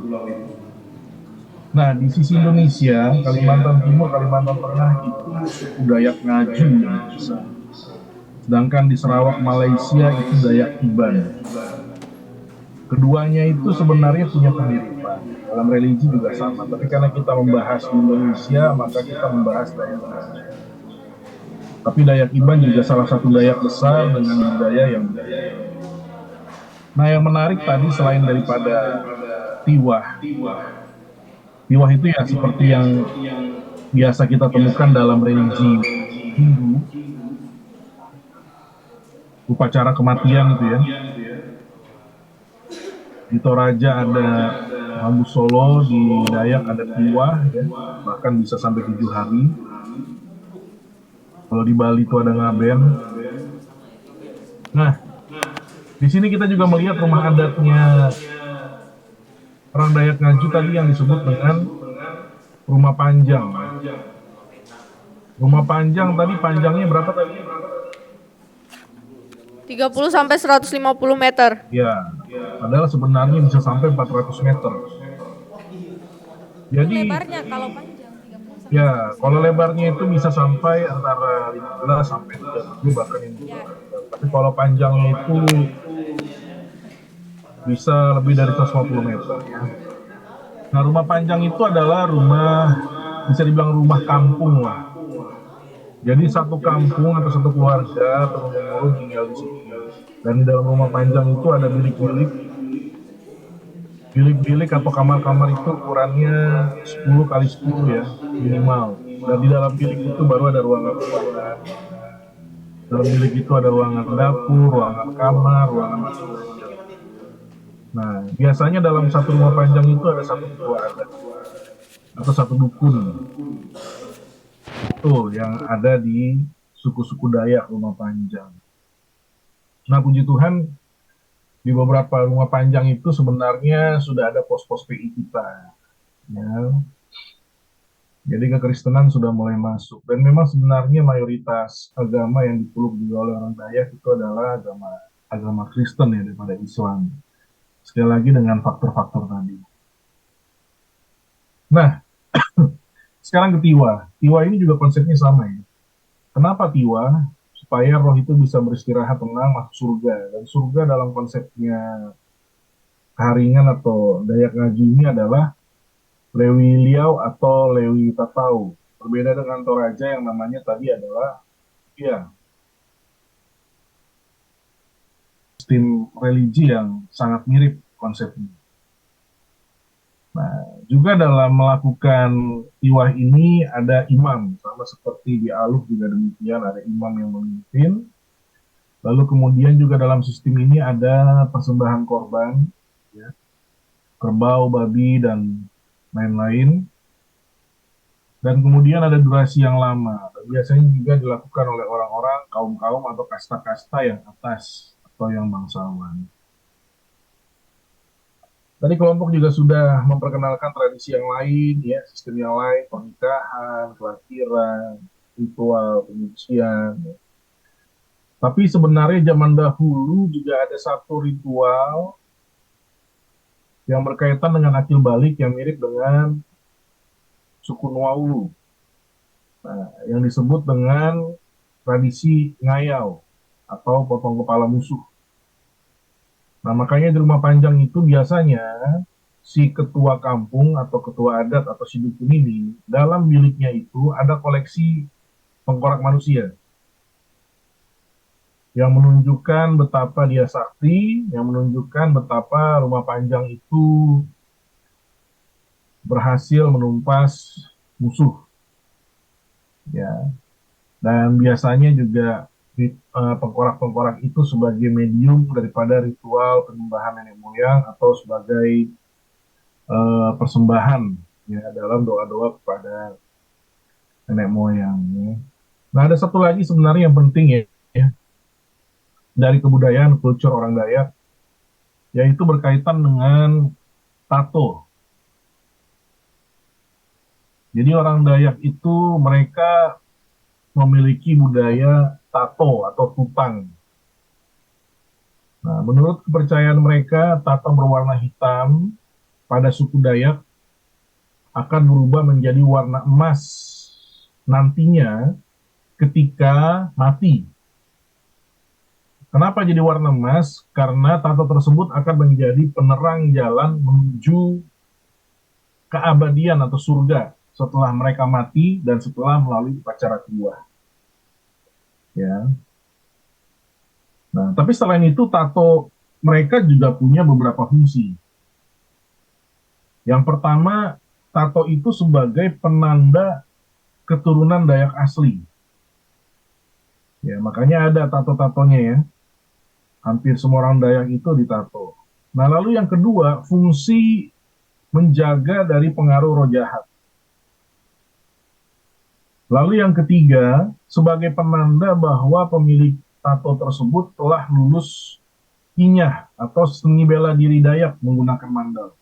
Nah, di sisi Indonesia, Kalimantan Timur, Kalimantan Tengah itu suku Dayak Ngaju yang besar. Sedangkan di Sarawak, Malaysia itu Dayak Iban. Keduanya itu sebenarnya punya kemiripan. Dalam religi juga sama. Tapi karena kita membahas di Indonesia, maka kita membahas Dayak Ngaju. Tapi Dayak Iban juga salah satu Dayak besar dengan budaya yang berbeda. Nah, yang menarik tadi selain daripada tiwah. Tiwah itu ya seperti yang biasa kita temukan dalam religi Hindu, upacara kematian itu ya. Di Toraja ada Bambu Solo, di Dayak ada tiwah, ya, bahkan bisa sampai 7 hari. Kalau di Bali itu ada ngaben. Nah, di sini kita juga melihat rumah adatnya orang Dayak Ngaju tadi yang disebut dengan rumah panjang. Rumah panjang tadi panjangnya berapa tadi?
30 sampai 150 meter.
Ya, padahal sebenarnya bisa sampai 400 meter. Jadi
Lebarnya kalau panjang 30 sampai
ya, kalau lebarnya itu bisa sampai antara 15 sampai 30 bahkan yang tapi kalau panjangnya itu bisa lebih dari 150 meter ya. Nah, rumah panjang itu adalah rumah, bisa dibilang rumah kampung lah. Jadi satu kampung atau satu keluarga turun-temurun tinggal di situ. Dan di dalam rumah panjang itu ada bilik-bilik. Bilik-bilik atau kamar-kamar itu ukurannya 10 kali 10 ya, minimal. Dan di dalam bilik itu baru ada ruangan. Dalam bilik itu ada ruangan dapur, ruangan kamar, ruangan macam-macam. Nah, biasanya dalam satu rumah panjang itu ada satu ketua adat atau satu dukun. Itu yang ada di suku-suku Dayak rumah panjang. Nah, puji Tuhan, di beberapa rumah panjang itu sebenarnya sudah ada pos-pos PI kita. Ya. Jadi kekristenan sudah mulai masuk. Dan memang sebenarnya mayoritas agama yang dipeluk juga oleh orang Dayak itu adalah agama Kristen ya daripada Islam. Sekali lagi dengan faktor-faktor tadi. Nah, sekarang ke Tiwa. Tiwa ini juga konsepnya sama ya. Kenapa Tiwa? Supaya roh itu bisa beristirahat tenang masuk surga. Dan surga dalam konsepnya Kaharingan atau Dayak Ngaju ini adalah Lewi Liau atau Lewi Tatau. Berbeda dengan Toraja yang namanya tadi adalah ya sistem religi yang sangat mirip konsepnya. Nah, juga dalam melakukan tiwah ini ada imam, sama seperti di Aluk juga demikian, ada imam yang memimpin. Lalu kemudian juga dalam sistem ini ada persembahan korban, ya, kerbau, babi, dan lain-lain. Dan kemudian ada durasi yang lama. Dan biasanya juga dilakukan oleh orang-orang, kaum-kaum atau kasta-kasta yang atas atau yang bangsawan. Tadi kelompok juga sudah memperkenalkan tradisi yang lain, ya, sistem yang lain, pernikahan, kelahiran, ritual, penyucian. Ya. Tapi sebenarnya zaman dahulu juga ada satu ritual yang berkaitan dengan akil balik yang mirip dengan suku Nuaulu. Nah, yang disebut dengan tradisi ngayau atau potong kepala musuh. Nah, makanya di rumah panjang itu biasanya si ketua kampung atau ketua adat atau si dukun ini dalam biliknya itu ada koleksi tengkorak manusia yang menunjukkan betapa dia sakti, yang menunjukkan betapa rumah panjang itu berhasil menumpas musuh. Ya. Dan biasanya juga tengkorak-tengkorak itu sebagai medium daripada ritual penyembahan nenek moyang atau sebagai persembahan ya dalam doa-doa kepada nenek moyang. Ya. Nah, ada satu lagi sebenarnya yang penting ya dari kebudayaan kultur orang Dayak, yaitu berkaitan dengan tato. Jadi orang Dayak itu mereka memiliki budaya tato atau tutang. Nah, menurut kepercayaan mereka, tato berwarna hitam pada suku Dayak akan berubah menjadi warna emas nantinya ketika mati. Kenapa jadi warna emas? Karena tato tersebut akan menjadi penerang jalan menuju keabadian atau surga setelah mereka mati dan setelah melalui upacara kedua. Ya. Nah, tapi selain itu tato mereka juga punya beberapa fungsi. Yang pertama, tato itu sebagai penanda keturunan Dayak asli. Ya, makanya ada tato-tatonya ya. Hampir semua orang Dayak itu ditato. Nah, lalu yang kedua, fungsi menjaga dari pengaruh roh jahat. Lalu yang ketiga, sebagai penanda bahwa pemilik tato tersebut telah lulus inyah atau seni bela diri Dayak menggunakan mandal.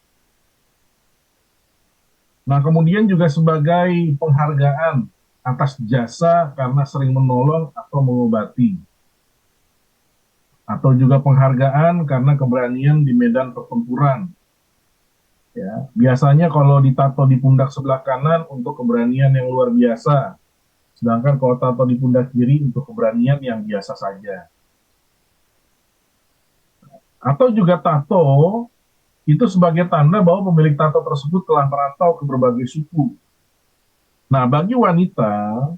Nah, kemudian juga sebagai penghargaan atas jasa karena sering menolong atau mengobati. Atau juga penghargaan karena keberanian di medan pertempuran. Ya, biasanya kalau ditato di pundak sebelah kanan untuk keberanian yang luar biasa. Sedangkan kalau tato di pundak kiri untuk keberanian yang biasa saja. Atau juga tato itu sebagai tanda bahwa pemilik tato tersebut telah merantau ke berbagai suku. Nah, bagi wanita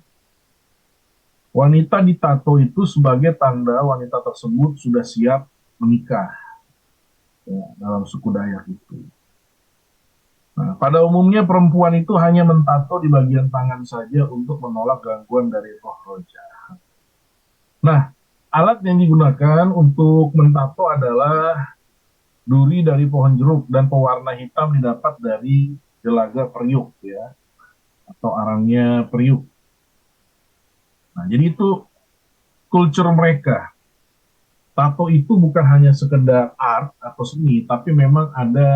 ditato itu sebagai tanda wanita tersebut sudah siap menikah ya, dalam suku Dayak itu. Nah, pada umumnya perempuan itu hanya mentato di bagian tangan saja untuk menolak gangguan dari roh jahat. Nah, alat yang digunakan untuk mentato adalah duri dari pohon jeruk dan pewarna hitam didapat dari gelaga periuk ya, atau arangnya periuk. Nah, jadi itu culture mereka. Tato itu bukan hanya sekedar art atau seni, tapi memang ada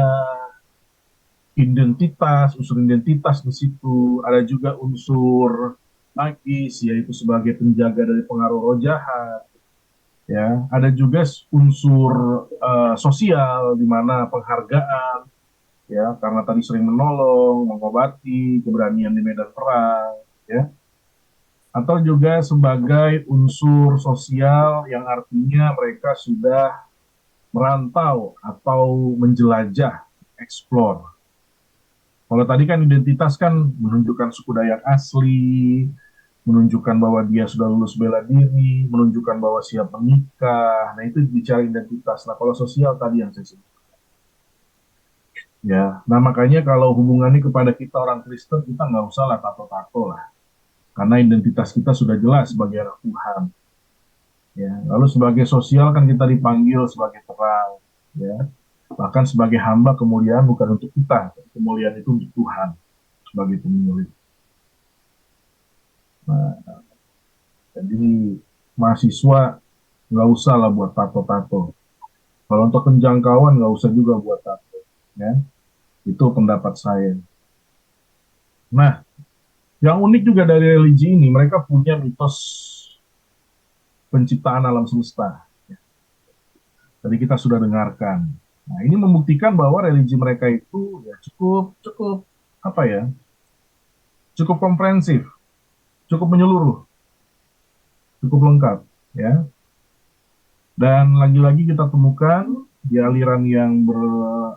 identitas, unsur identitas di situ. Ada juga unsur magis, yaitu sebagai penjaga dari pengaruh roh jahat. Ya, ada juga unsur sosial, di mana penghargaan, ya, karena tadi sering menolong, mengobati, keberanian di medan perang, ya. Atau juga sebagai unsur sosial yang artinya mereka sudah merantau atau menjelajah, explore. Kalau tadi kan identitas kan menunjukkan suku Dayak asli, menunjukkan bahwa dia sudah lulus bela diri, menunjukkan bahwa siap menikah. Nah, itu bicara identitas. Nah, kalau sosial tadi yang saya sebut. Ya, nah makanya kalau hubungannya kepada kita orang Kristen, kita nggak usah lah tato-tato lah. Karena identitas kita sudah jelas sebagai anak Tuhan. Ya, lalu sebagai sosial kan kita dipanggil sebagai terang, ya. Bahkan sebagai hamba kemuliaan bukan untuk kita, kemuliaan itu untuk Tuhan sebagai pemilik. Nah, jadi mahasiswa nggak usah lah buat tato-tato. Kalau untuk penjangkauan nggak usah juga buat tato, ya. Itu pendapat saya. Nah, yang unik juga dari religi ini, mereka punya mitos penciptaan alam semesta. Tadi kita sudah dengarkan. Nah, ini membuktikan bahwa religi mereka itu ya cukup apa ya? Cukup komprehensif, cukup menyeluruh, cukup lengkap, ya. Dan lagi-lagi kita temukan di aliran yang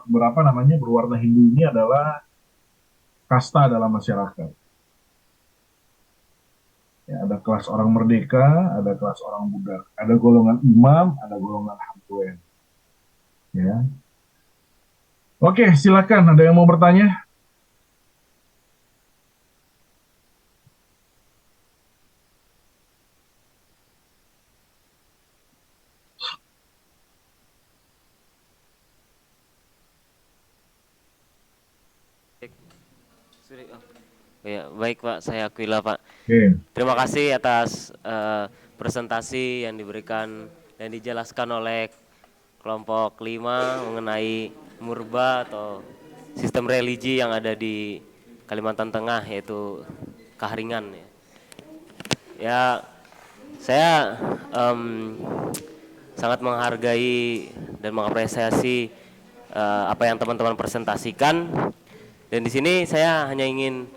berwarna Hindu ini adalah kasta dalam masyarakat. Ya, ada kelas orang merdeka, ada kelas orang budak, ada golongan imam, ada golongan hambuen. Ya. Oke, silakan. Ada yang mau bertanya?
Ya, baik Pak, saya Aquila Pak.
Oke.
Terima kasih atas presentasi yang diberikan dan dijelaskan oleh kelompok 5 mengenai murba atau sistem religi yang ada di Kalimantan Tengah, yaitu Kaharingan. Ya, saya sangat menghargai dan mengapresiasi apa yang teman-teman presentasikan. Dan di sini saya hanya ingin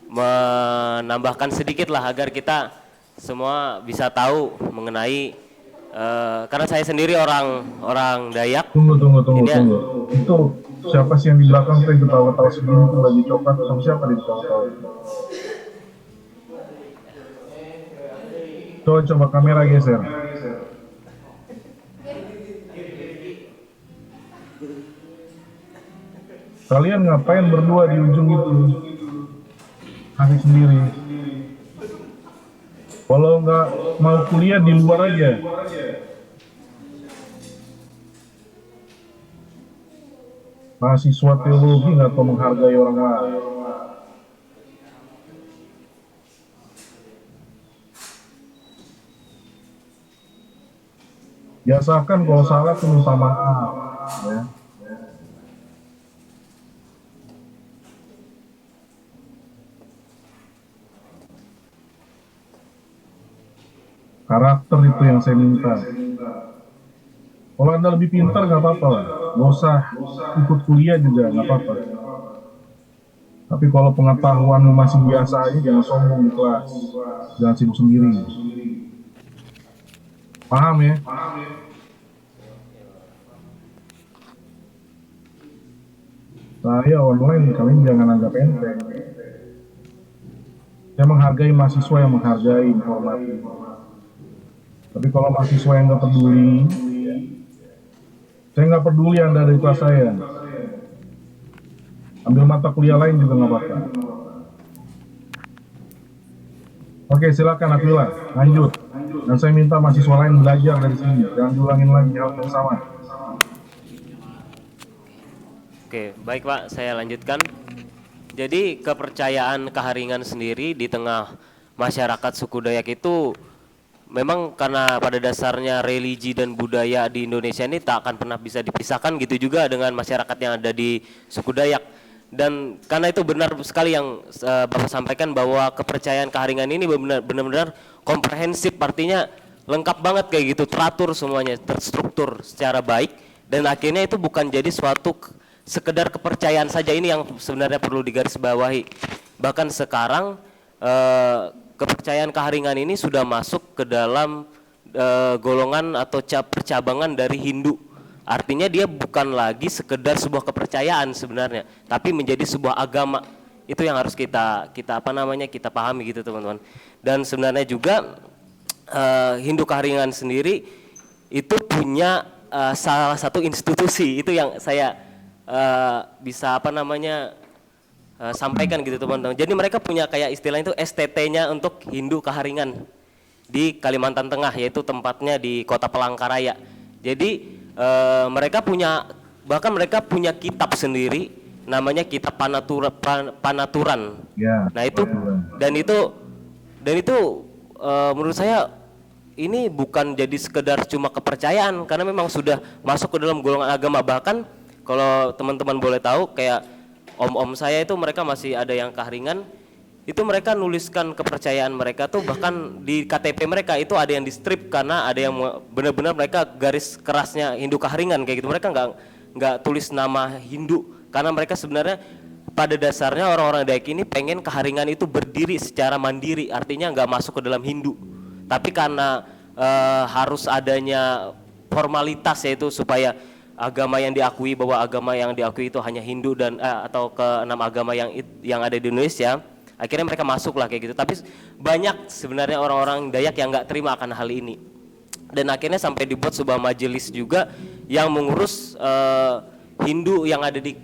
menambahkan sedikit lah agar kita semua bisa tahu mengenai karena saya sendiri orang Dayak.
Tunggu. Itu siapa sih yang di belakang tuh yang ketawa-tawa segini tuh lagi coklat sama siapa di ketawa-tawa? Coba kamera geser. Kalian ngapain berdua di ujung itu? Asik sendiri. Kalau nggak mau kuliah di luar aja. Mahasiswa teologi nggak tahu menghargai orang lain. Biasakan kalau salah tuh minta maaf, ya. Karakter itu yang saya minta. Kalau Anda lebih pintar nggak apa-apa lah, nggak usah ikut kuliah juga nggak apa-apa. Tapi kalau pengetahuanmu masih biasa aja, jangan sombong di kelas, jangan sibuk sendiri. Paham ya? Saya online, kalian jangan anggap enteng. Saya menghargai mahasiswa yang menghargai, menghormati. Tapi kalau mahasiswa yang nggak peduli, saya nggak peduli Anda dari kelas saya. Ambil mata kuliah lain juga nggak apa-apa. Oke, silakan Aquila, lanjut. Dan saya minta mahasiswa lain belajar dari sini, jangan diulangin lagi hal yang sama.
Oke, baik Pak, saya lanjutkan. Jadi kepercayaan keharingan sendiri di tengah masyarakat suku Dayak itu memang karena pada dasarnya religi dan budaya di Indonesia ini tak akan pernah bisa dipisahkan, gitu juga dengan masyarakat yang ada di suku Dayak. Dan karena itu benar sekali yang Bapak sampaikan bahwa kepercayaan keharingan ini benar-benar komprehensif, artinya lengkap banget kayak gitu, teratur semuanya, terstruktur secara baik, dan akhirnya itu bukan jadi suatu sekedar kepercayaan saja, ini yang sebenarnya perlu digarisbawahi. Bahkan sekarang kepercayaan keharingan ini sudah masuk ke dalam golongan atau percabangan dari Hindu. Artinya dia bukan lagi sekedar sebuah kepercayaan sebenarnya, tapi menjadi sebuah agama. Itu yang harus kita pahami gitu teman-teman. Dan sebenarnya juga Hindu keharingan sendiri itu punya salah satu institusi, itu yang saya bisa sampaikan gitu teman-teman. Jadi mereka punya kayak istilah itu STT-nya untuk Hindu keharingan di Kalimantan Tengah, yaitu tempatnya di Kota Palangkaraya. Jadi mereka punya kitab sendiri, namanya kitab Panaturan.
Ya,
nah itu dan itu menurut saya ini bukan jadi sekedar cuma kepercayaan, karena memang sudah masuk ke dalam golongan agama. Bahkan kalau teman-teman boleh tahu, kayak om-om saya itu mereka masih ada yang keharingan, itu mereka nuliskan kepercayaan mereka tuh bahkan di KTP mereka itu ada yang di strip, karena ada yang benar-benar mereka garis kerasnya Hindu keharingan kayak gitu. Mereka nggak tulis nama Hindu, karena mereka sebenarnya pada dasarnya orang-orang Dayak ini pengen keharingan itu berdiri secara mandiri, artinya nggak masuk ke dalam Hindu. Tapi karena harus adanya formalitas, yaitu supaya agama yang diakui, bahwa agama yang diakui itu hanya Hindu dan atau keenam agama yang ada di Indonesia, akhirnya mereka masuk lah kayak gitu. Tapi banyak sebenarnya orang-orang Dayak yang nggak terima akan hal ini, dan akhirnya sampai dibuat sebuah majelis juga yang mengurus Hindu yang ada di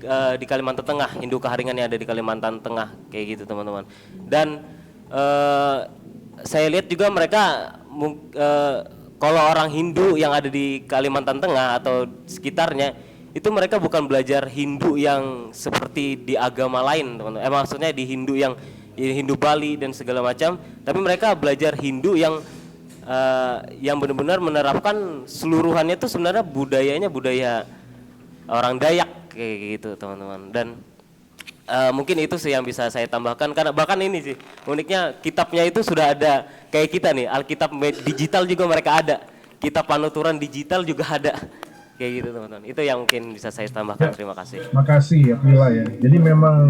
Kalimantan Tengah, Hindu keharingan yang ada di Kalimantan Tengah kayak gitu teman-teman. Dan saya lihat juga mereka kalau orang Hindu yang ada di Kalimantan Tengah atau sekitarnya, itu mereka bukan belajar Hindu yang seperti di agama lain teman-teman. Maksudnya di Hindu yang Hindu Bali dan segala macam, tapi mereka belajar Hindu yang benar-benar menerapkan seluruhannya itu sebenarnya budayanya budaya orang Dayak kayak gitu teman-teman. Dan mungkin itu sih yang bisa saya tambahkan, karena bahkan ini sih uniknya kitabnya itu sudah ada kayak kita nih, Alkitab digital juga mereka ada, kitab Panaturan digital juga ada Kayak gitu teman-teman. Itu yang mungkin bisa saya tambahkan. Terima kasih.
Makasih Aquila ya. Jadi memang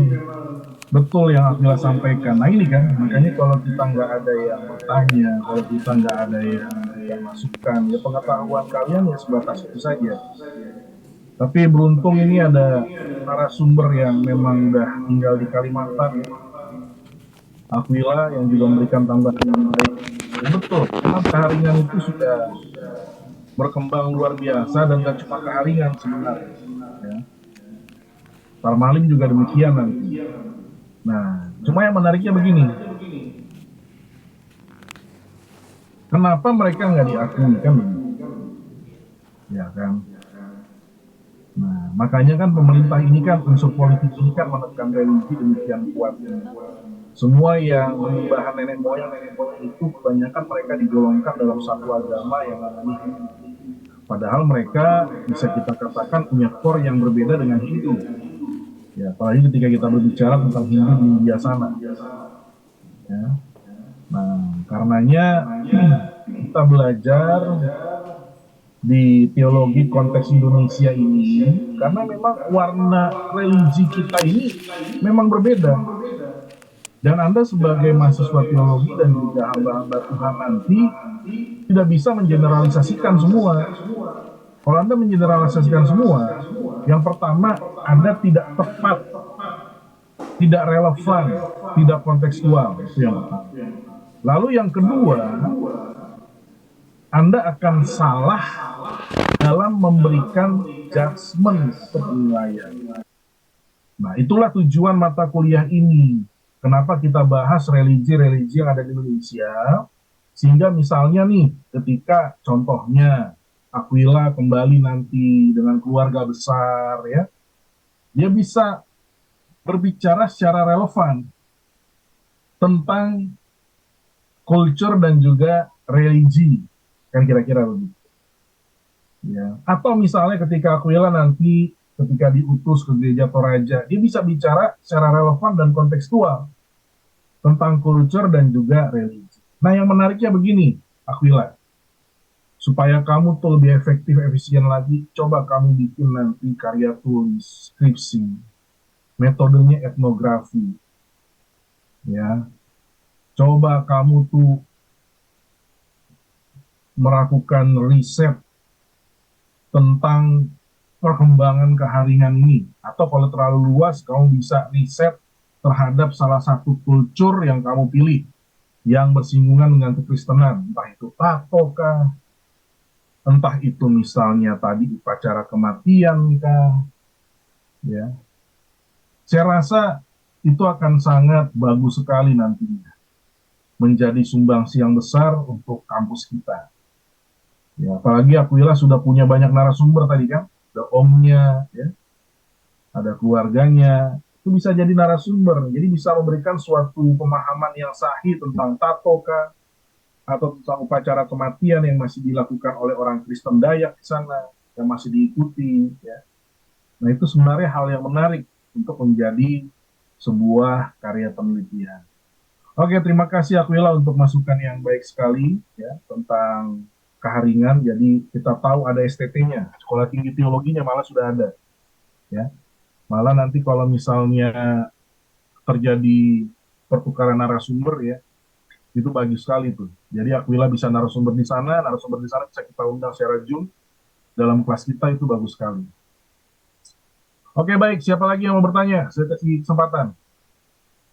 betul yang Aquila sampaikan. Nah ini kan, makanya kalau kita nggak ada yang bertanya, kalau kita nggak ada yang memberikan masukan, ya pengetahuan kalian ya sebatas itu saja. Tapi beruntung ini ada narasumber yang memang udah tinggal di Kalimantan ya. Aquila yang juga memberikan tambahan yang baik. Ya, betul, memang keharingan itu sudah berkembang luar biasa dan gak cuma keharingan sebenarnya. Ya. Parmalim juga demikian nanti. Nah, cuma yang menariknya begini. Kenapa mereka nggak diakui kan? Ya kan. Nah, makanya kan pemerintah ini kan unsur politik ini kan menekan religi demikian kuat. Semua yang menyembah nenek moyang itu kebanyakan mereka digolongkan dalam satu agama yang namanya Hindu. Padahal mereka bisa kita katakan punya core yang berbeda dengan Hindu. Ya, apalagi ketika kita berbicara tentang Hindu di India sana. Ya. Nah, karenanya kita belajar di teologi konteks Indonesia ini karena memang warna religi kita ini memang berbeda. Dan Anda sebagai mahasiswa teologi dan juga hamba-hamba Tuhan nanti tidak bisa mengeneralisasikan semua. Kalau Anda mengeneralisasikan semua, yang pertama Anda tidak tepat, tidak relevan, tidak kontekstual. Itu yang pertama. Lalu yang kedua, Anda akan salah dalam memberikan judgement penilaian. Nah, itulah tujuan mata kuliah ini. Kenapa kita bahas religi-religi yang ada di Indonesia, sehingga misalnya nih, ketika contohnya Aquila kembali nanti dengan keluarga besar, ya, dia bisa berbicara secara relevan tentang culture dan juga religi, kan kira-kira begitu. Ya. Atau misalnya ketika Aquila nanti ketika diutus ke gereja Toraja, dia bisa bicara secara relevan dan kontekstual tentang culture dan juga religi. Nah, yang menariknya begini, Aquila, supaya kamu tuh lebih efektif, efisien lagi, coba kamu bikin nanti karya tulis, skripsi, metodenya etnografi, ya. Coba kamu tuh melakukan riset tentang perkembangan keharingan ini, atau kalau terlalu luas, kamu bisa riset terhadap salah satu kultur yang kamu pilih yang bersinggungan dengan kekristenan, entah itu tato kah, entah itu misalnya tadi upacara kematian kah, ya. Saya rasa itu akan sangat bagus sekali nantinya, menjadi sumbangsi yang besar untuk kampus kita. Ya, apalagi Aquila sudah punya banyak narasumber tadi kan, ada omnya, ya, ada keluarganya. Itu bisa jadi narasumber, jadi bisa memberikan suatu pemahaman yang sahih tentang tato kah, atau tentang upacara kematian yang masih dilakukan oleh orang Kristen Dayak di sana, yang masih diikuti. Ya. Nah itu sebenarnya hal yang menarik untuk menjadi sebuah karya penelitian. Oke, terima kasih Aquila untuk masukan yang baik sekali ya tentang keharingan. Jadi kita tahu ada STT-nya, Sekolah Tinggi Teologinya malah sudah ada. Ya. Malah nanti kalau misalnya terjadi pertukaran narasumber ya, itu bagus sekali tuh. Jadi Aquila bisa narasumber di sana bisa kita undang secara Zoom dalam kelas kita, itu bagus sekali. Oke baik, siapa lagi yang mau bertanya? Saya kasih kesempatan.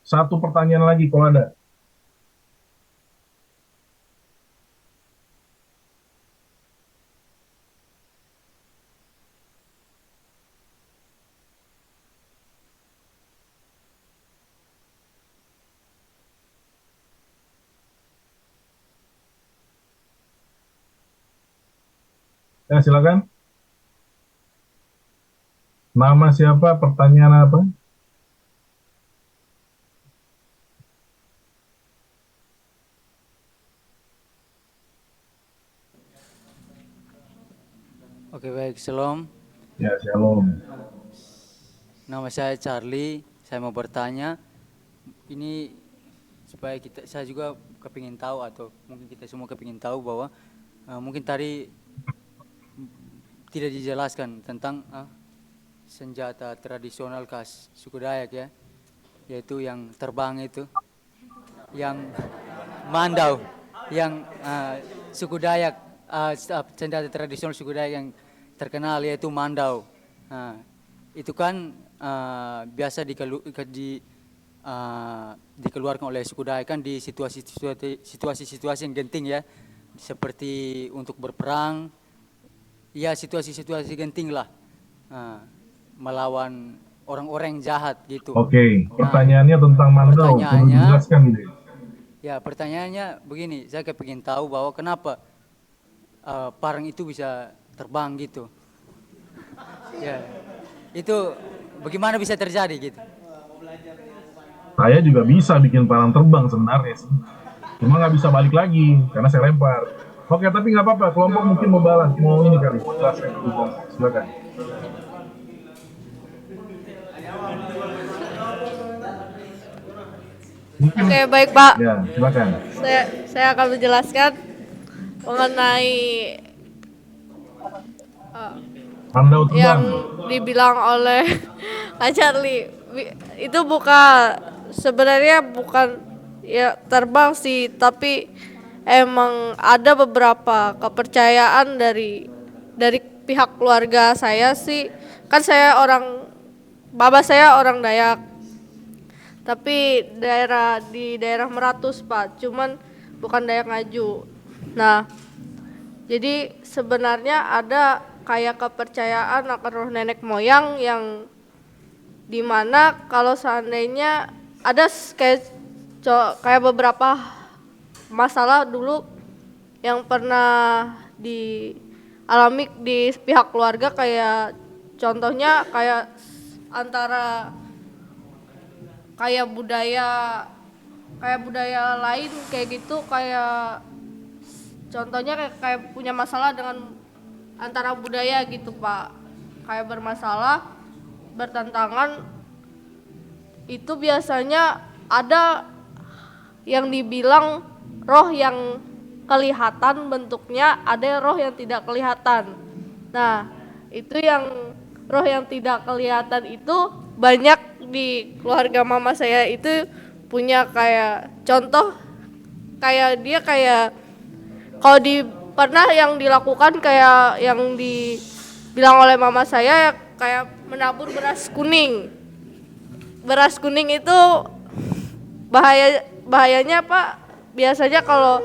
Satu pertanyaan lagi kalau ada. Ya, silakan. Nama siapa? Pertanyaan apa?
Oke baik, shalom.
Ya, shalom.
Nama saya Charlie. Saya mau bertanya, ini supaya saya juga kepingin tahu atau mungkin kita semua kepingin tahu bahwa mungkin tadi tidak dijelaskan tentang senjata tradisional khas suku Dayak ya, yaitu yang terbang itu, yang mandau, yang suku Dayak, senjata tradisional suku Dayak yang terkenal yaitu mandau. Itu kan biasa dikeluarkan oleh suku Dayak kan di situasi-situasi yang genting ya, seperti untuk berperang, ya situasi-situasi genting lah, melawan orang-orang yang jahat gitu.
Oke, pertanyaannya tentang mandau, perlu dijelaskan deh.
Ya, pertanyaannya begini, saya ingin tahu bahwa kenapa parang itu bisa terbang gitu. Ya, itu bagaimana bisa terjadi gitu?
Saya juga bisa bikin parang terbang sebenarnya sih. Cuma nggak bisa balik lagi, karena saya lempar. Oke, tapi nggak apa-apa, kelompok mungkin mau balas, mau ini kali, jelaskan dulu, silakan.
Oke, baik Pak.
Ya, silakan.
Saya akan menjelaskan mengenai
Mandau terbang.
yang dibilang oleh Kak Charlie. Itu sebenarnya bukan ya terbang sih, tapi emang ada beberapa kepercayaan dari pihak keluarga saya sih. Kan baba saya orang Dayak, tapi di daerah Meratus Pak, cuman bukan Dayak Ngaju. Nah, jadi sebenarnya ada kayak kepercayaan akan roh nenek moyang yang dimana kalau seandainya ada kayak beberapa masalah dulu yang pernah dialami di pihak keluarga, kayak contohnya kayak antara kayak budaya lain kayak gitu, kayak contohnya kayak punya masalah dengan antara budaya gitu Pak, kayak bermasalah, bertentangan. Itu biasanya ada yang dibilang roh yang kelihatan bentuknya, ada roh yang tidak kelihatan. Nah, itu yang roh yang tidak kelihatan itu banyak di keluarga mama saya itu punya kayak contoh, kayak dia kayak kalau pernah yang dilakukan kayak yang dibilang oleh mama saya kayak menabur beras kuning. Beras kuning itu bahayanya Pak, biasanya kalau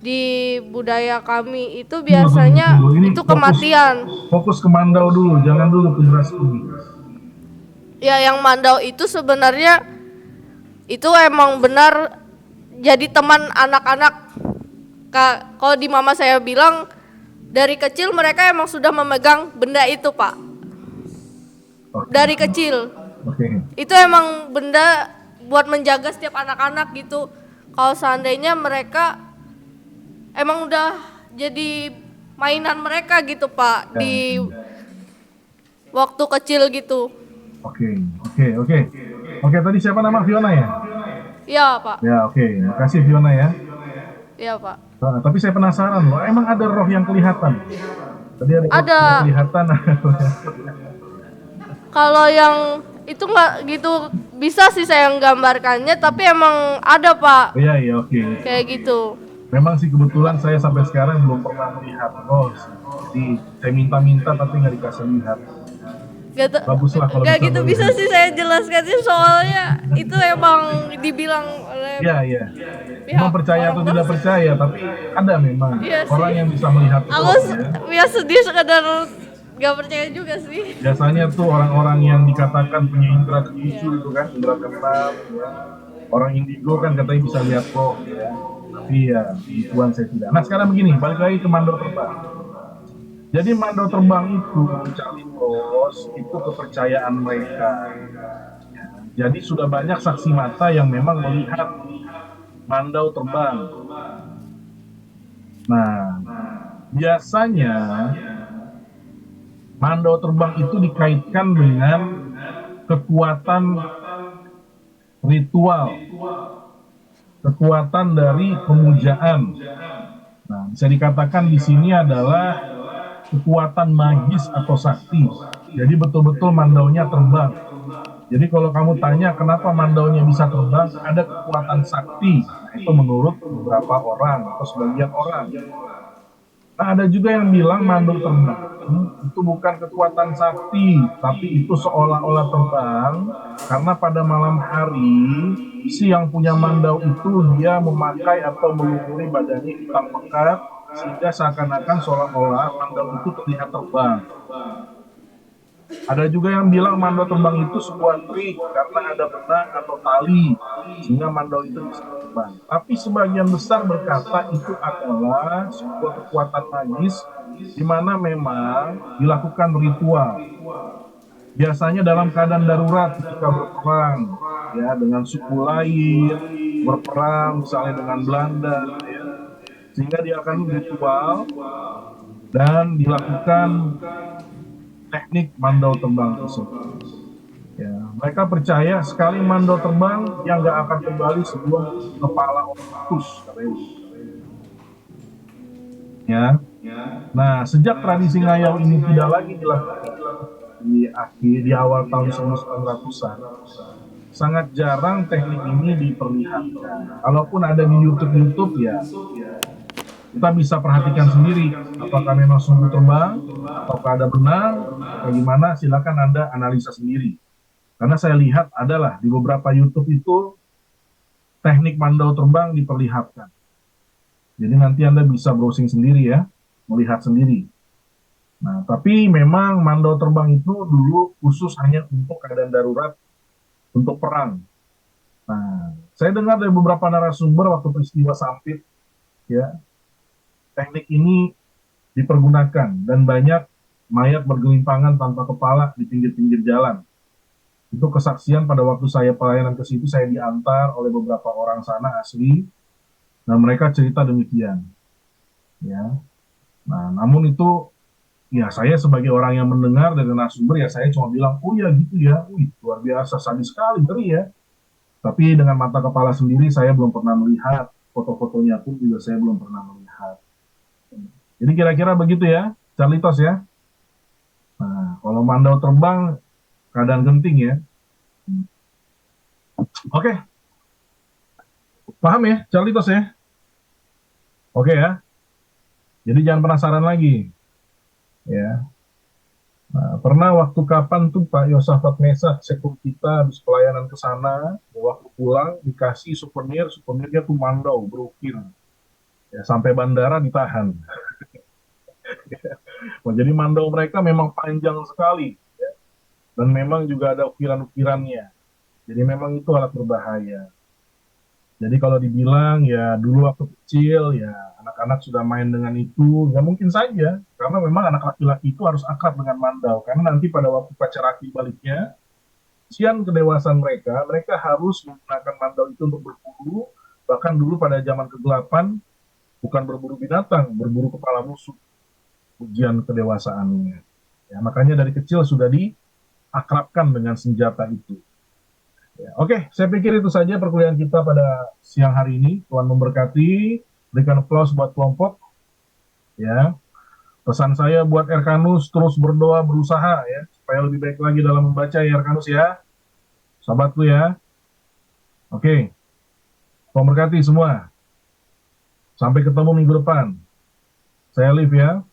di budaya kami itu biasanya itu kematian.
Fokus ke mandau dulu, jangan dulu ke beras kuning.
Ya, yang mandau itu sebenarnya itu emang benar jadi teman anak-anak. Kalau di mama saya bilang dari kecil mereka emang sudah memegang benda itu Pak. Dari kecil. Itu emang benda buat menjaga setiap anak-anak gitu. Kalau seandainya mereka emang udah jadi mainan mereka gitu Pak di waktu kecil gitu.
Oke, tadi siapa nama Fiona ya?
Iya Pak.
Ya, oke. Makasih Fiona ya.
Iya Pak.
Nah, tapi saya penasaran loh, emang ada roh yang kelihatan? Tadi ada. Yang kelihatan.
Kalau yang itu nggak gitu bisa sih saya menggambarkannya, tapi emang ada Pak.
Iya, oke.
Kayak gitu.
Memang sih kebetulan saya sampai sekarang belum pernah melihat roh. Jadi saya minta-minta tapi nggak dikasih lihat. Baguslah kalau
gitu bisa sih saya jelaskan sih, soalnya itu emang dibilang oleh
Memang percaya atau tidak percaya, tapi ada memang orang yang bisa melihat roh.
Ya sedih sekadar gak percaya juga sih.
Biasanya tuh orang-orang yang dikatakan punya indera ketujuh itu kan, indera keenam, ya. Orang indigo kan katanya bisa lihat roh, ya. Tapi ya Tuhan saya tidak. Nah sekarang begini, balik lagi ke mandau terbang. Jadi mandau terbang itu, Charlie Bros, itu kepercayaan mereka. Jadi sudah banyak saksi mata yang memang melihat mandau terbang. Nah, biasanya mandau terbang itu dikaitkan dengan kekuatan ritual, kekuatan dari pemujaan. Nah, bisa dikatakan di sini adalah kekuatan magis atau sakti. Jadi betul-betul mandaunya terbang. Jadi kalau kamu tanya kenapa mandaunya bisa terbang, ada kekuatan sakti. Nah, itu menurut beberapa orang atau sebagian orang. Nah, ada juga yang bilang mandau terbang itu bukan kekuatan sakti, tapi itu seolah-olah terbang karena pada malam hari si yang punya mandau itu dia memakai atau melumuri badannya hitam pekat sehingga seakan-akan seolah-olah mandau itu terlihat terbang. Ada juga yang bilang mandau terbang itu sebuah trik karena ada benang atau tali sehingga mandau itu bisa terbang. Tapi sebagian besar berkata itu adalah sebuah kekuatan magis di mana memang dilakukan ritual. Biasanya dalam keadaan darurat ketika berperang ya dengan suku lain, berperang misalnya dengan Belanda ya. Sehingga dia akan ritual dan dilakukan teknik mandau terbang tersebut. Ya, mereka percaya sekali mandau terbang yang nggak akan kembali sebelum kepala orang putus. Ya. Nah, sejak tradisi ngayau ini tidak lagi dilakukan di awal tahun 1900-an, sangat jarang teknik ini diperlihatkan. Kalaupun ada di YouTube ya, kita bisa perhatikan sendiri apakah memang sungguh terbang ataukah ada benang, bagaimana silakan Anda analisa sendiri. Karena saya lihat adalah di beberapa YouTube itu teknik mandau terbang diperlihatkan. Jadi nanti Anda bisa browsing sendiri ya, melihat sendiri. Nah, tapi memang mandau terbang itu dulu khusus hanya untuk keadaan darurat, untuk perang. Nah, saya dengar dari beberapa narasumber waktu peristiwa Sampit, ya, teknik ini dipergunakan dan banyak mayat bergelimpangan tanpa kepala di pinggir-pinggir jalan. Itu kesaksian pada waktu saya pelayanan ke situ, saya diantar oleh beberapa orang sana asli, dan mereka cerita demikian. Ya, nah namun itu, ya saya sebagai orang yang mendengar dari narasumber ya saya cuma bilang, oh ya gitu ya, wih luar biasa, sadis sekali, ngeri ya. Tapi dengan mata kepala sendiri saya belum pernah melihat, foto-fotonya pun juga saya belum pernah melihat. Jadi kira-kira begitu ya, Carlitos ya. Nah, kalau mandau terbang, keadaan genting ya. Oke. Paham ya, Carlitos ya? Oke ya. Jadi jangan penasaran lagi. Ya. Nah, pernah waktu kapan tuh Pak Yosafat Mesak, sektor kita habis pelayanan ke sana, waktu pulang dikasih souvenirnya tuh mandau berukir. Ya, sampai bandara ditahan. Nah, jadi mandau mereka memang panjang sekali ya. Dan memang juga ada ukiran-ukirannya. Jadi memang itu alat berbahaya. Jadi kalau dibilang ya dulu waktu kecil ya anak-anak sudah main dengan itu, ya mungkin saja karena memang anak laki-laki itu harus akrab dengan mandau karena nanti pada waktu upacara akil baliknya siang kedewasaan mereka harus menggunakan mandau itu untuk berburu, bahkan dulu pada zaman kegelapan bukan berburu binatang, berburu kepala musuh. Ujian kedewasaannya. Ya, makanya dari kecil sudah diakrabkan dengan senjata itu. Ya, oke, saya pikir itu saja perkuliahan kita pada siang hari ini. Tuhan memberkati. Berikan aplaus buat kelompok. Ya, pesan saya buat Erkanus terus berdoa, berusaha ya supaya lebih baik lagi dalam membaca ya Erkanus ya. Sahabatku ya. Oke. Tuhan memberkati semua. Sampai ketemu minggu depan. Saya Liv ya.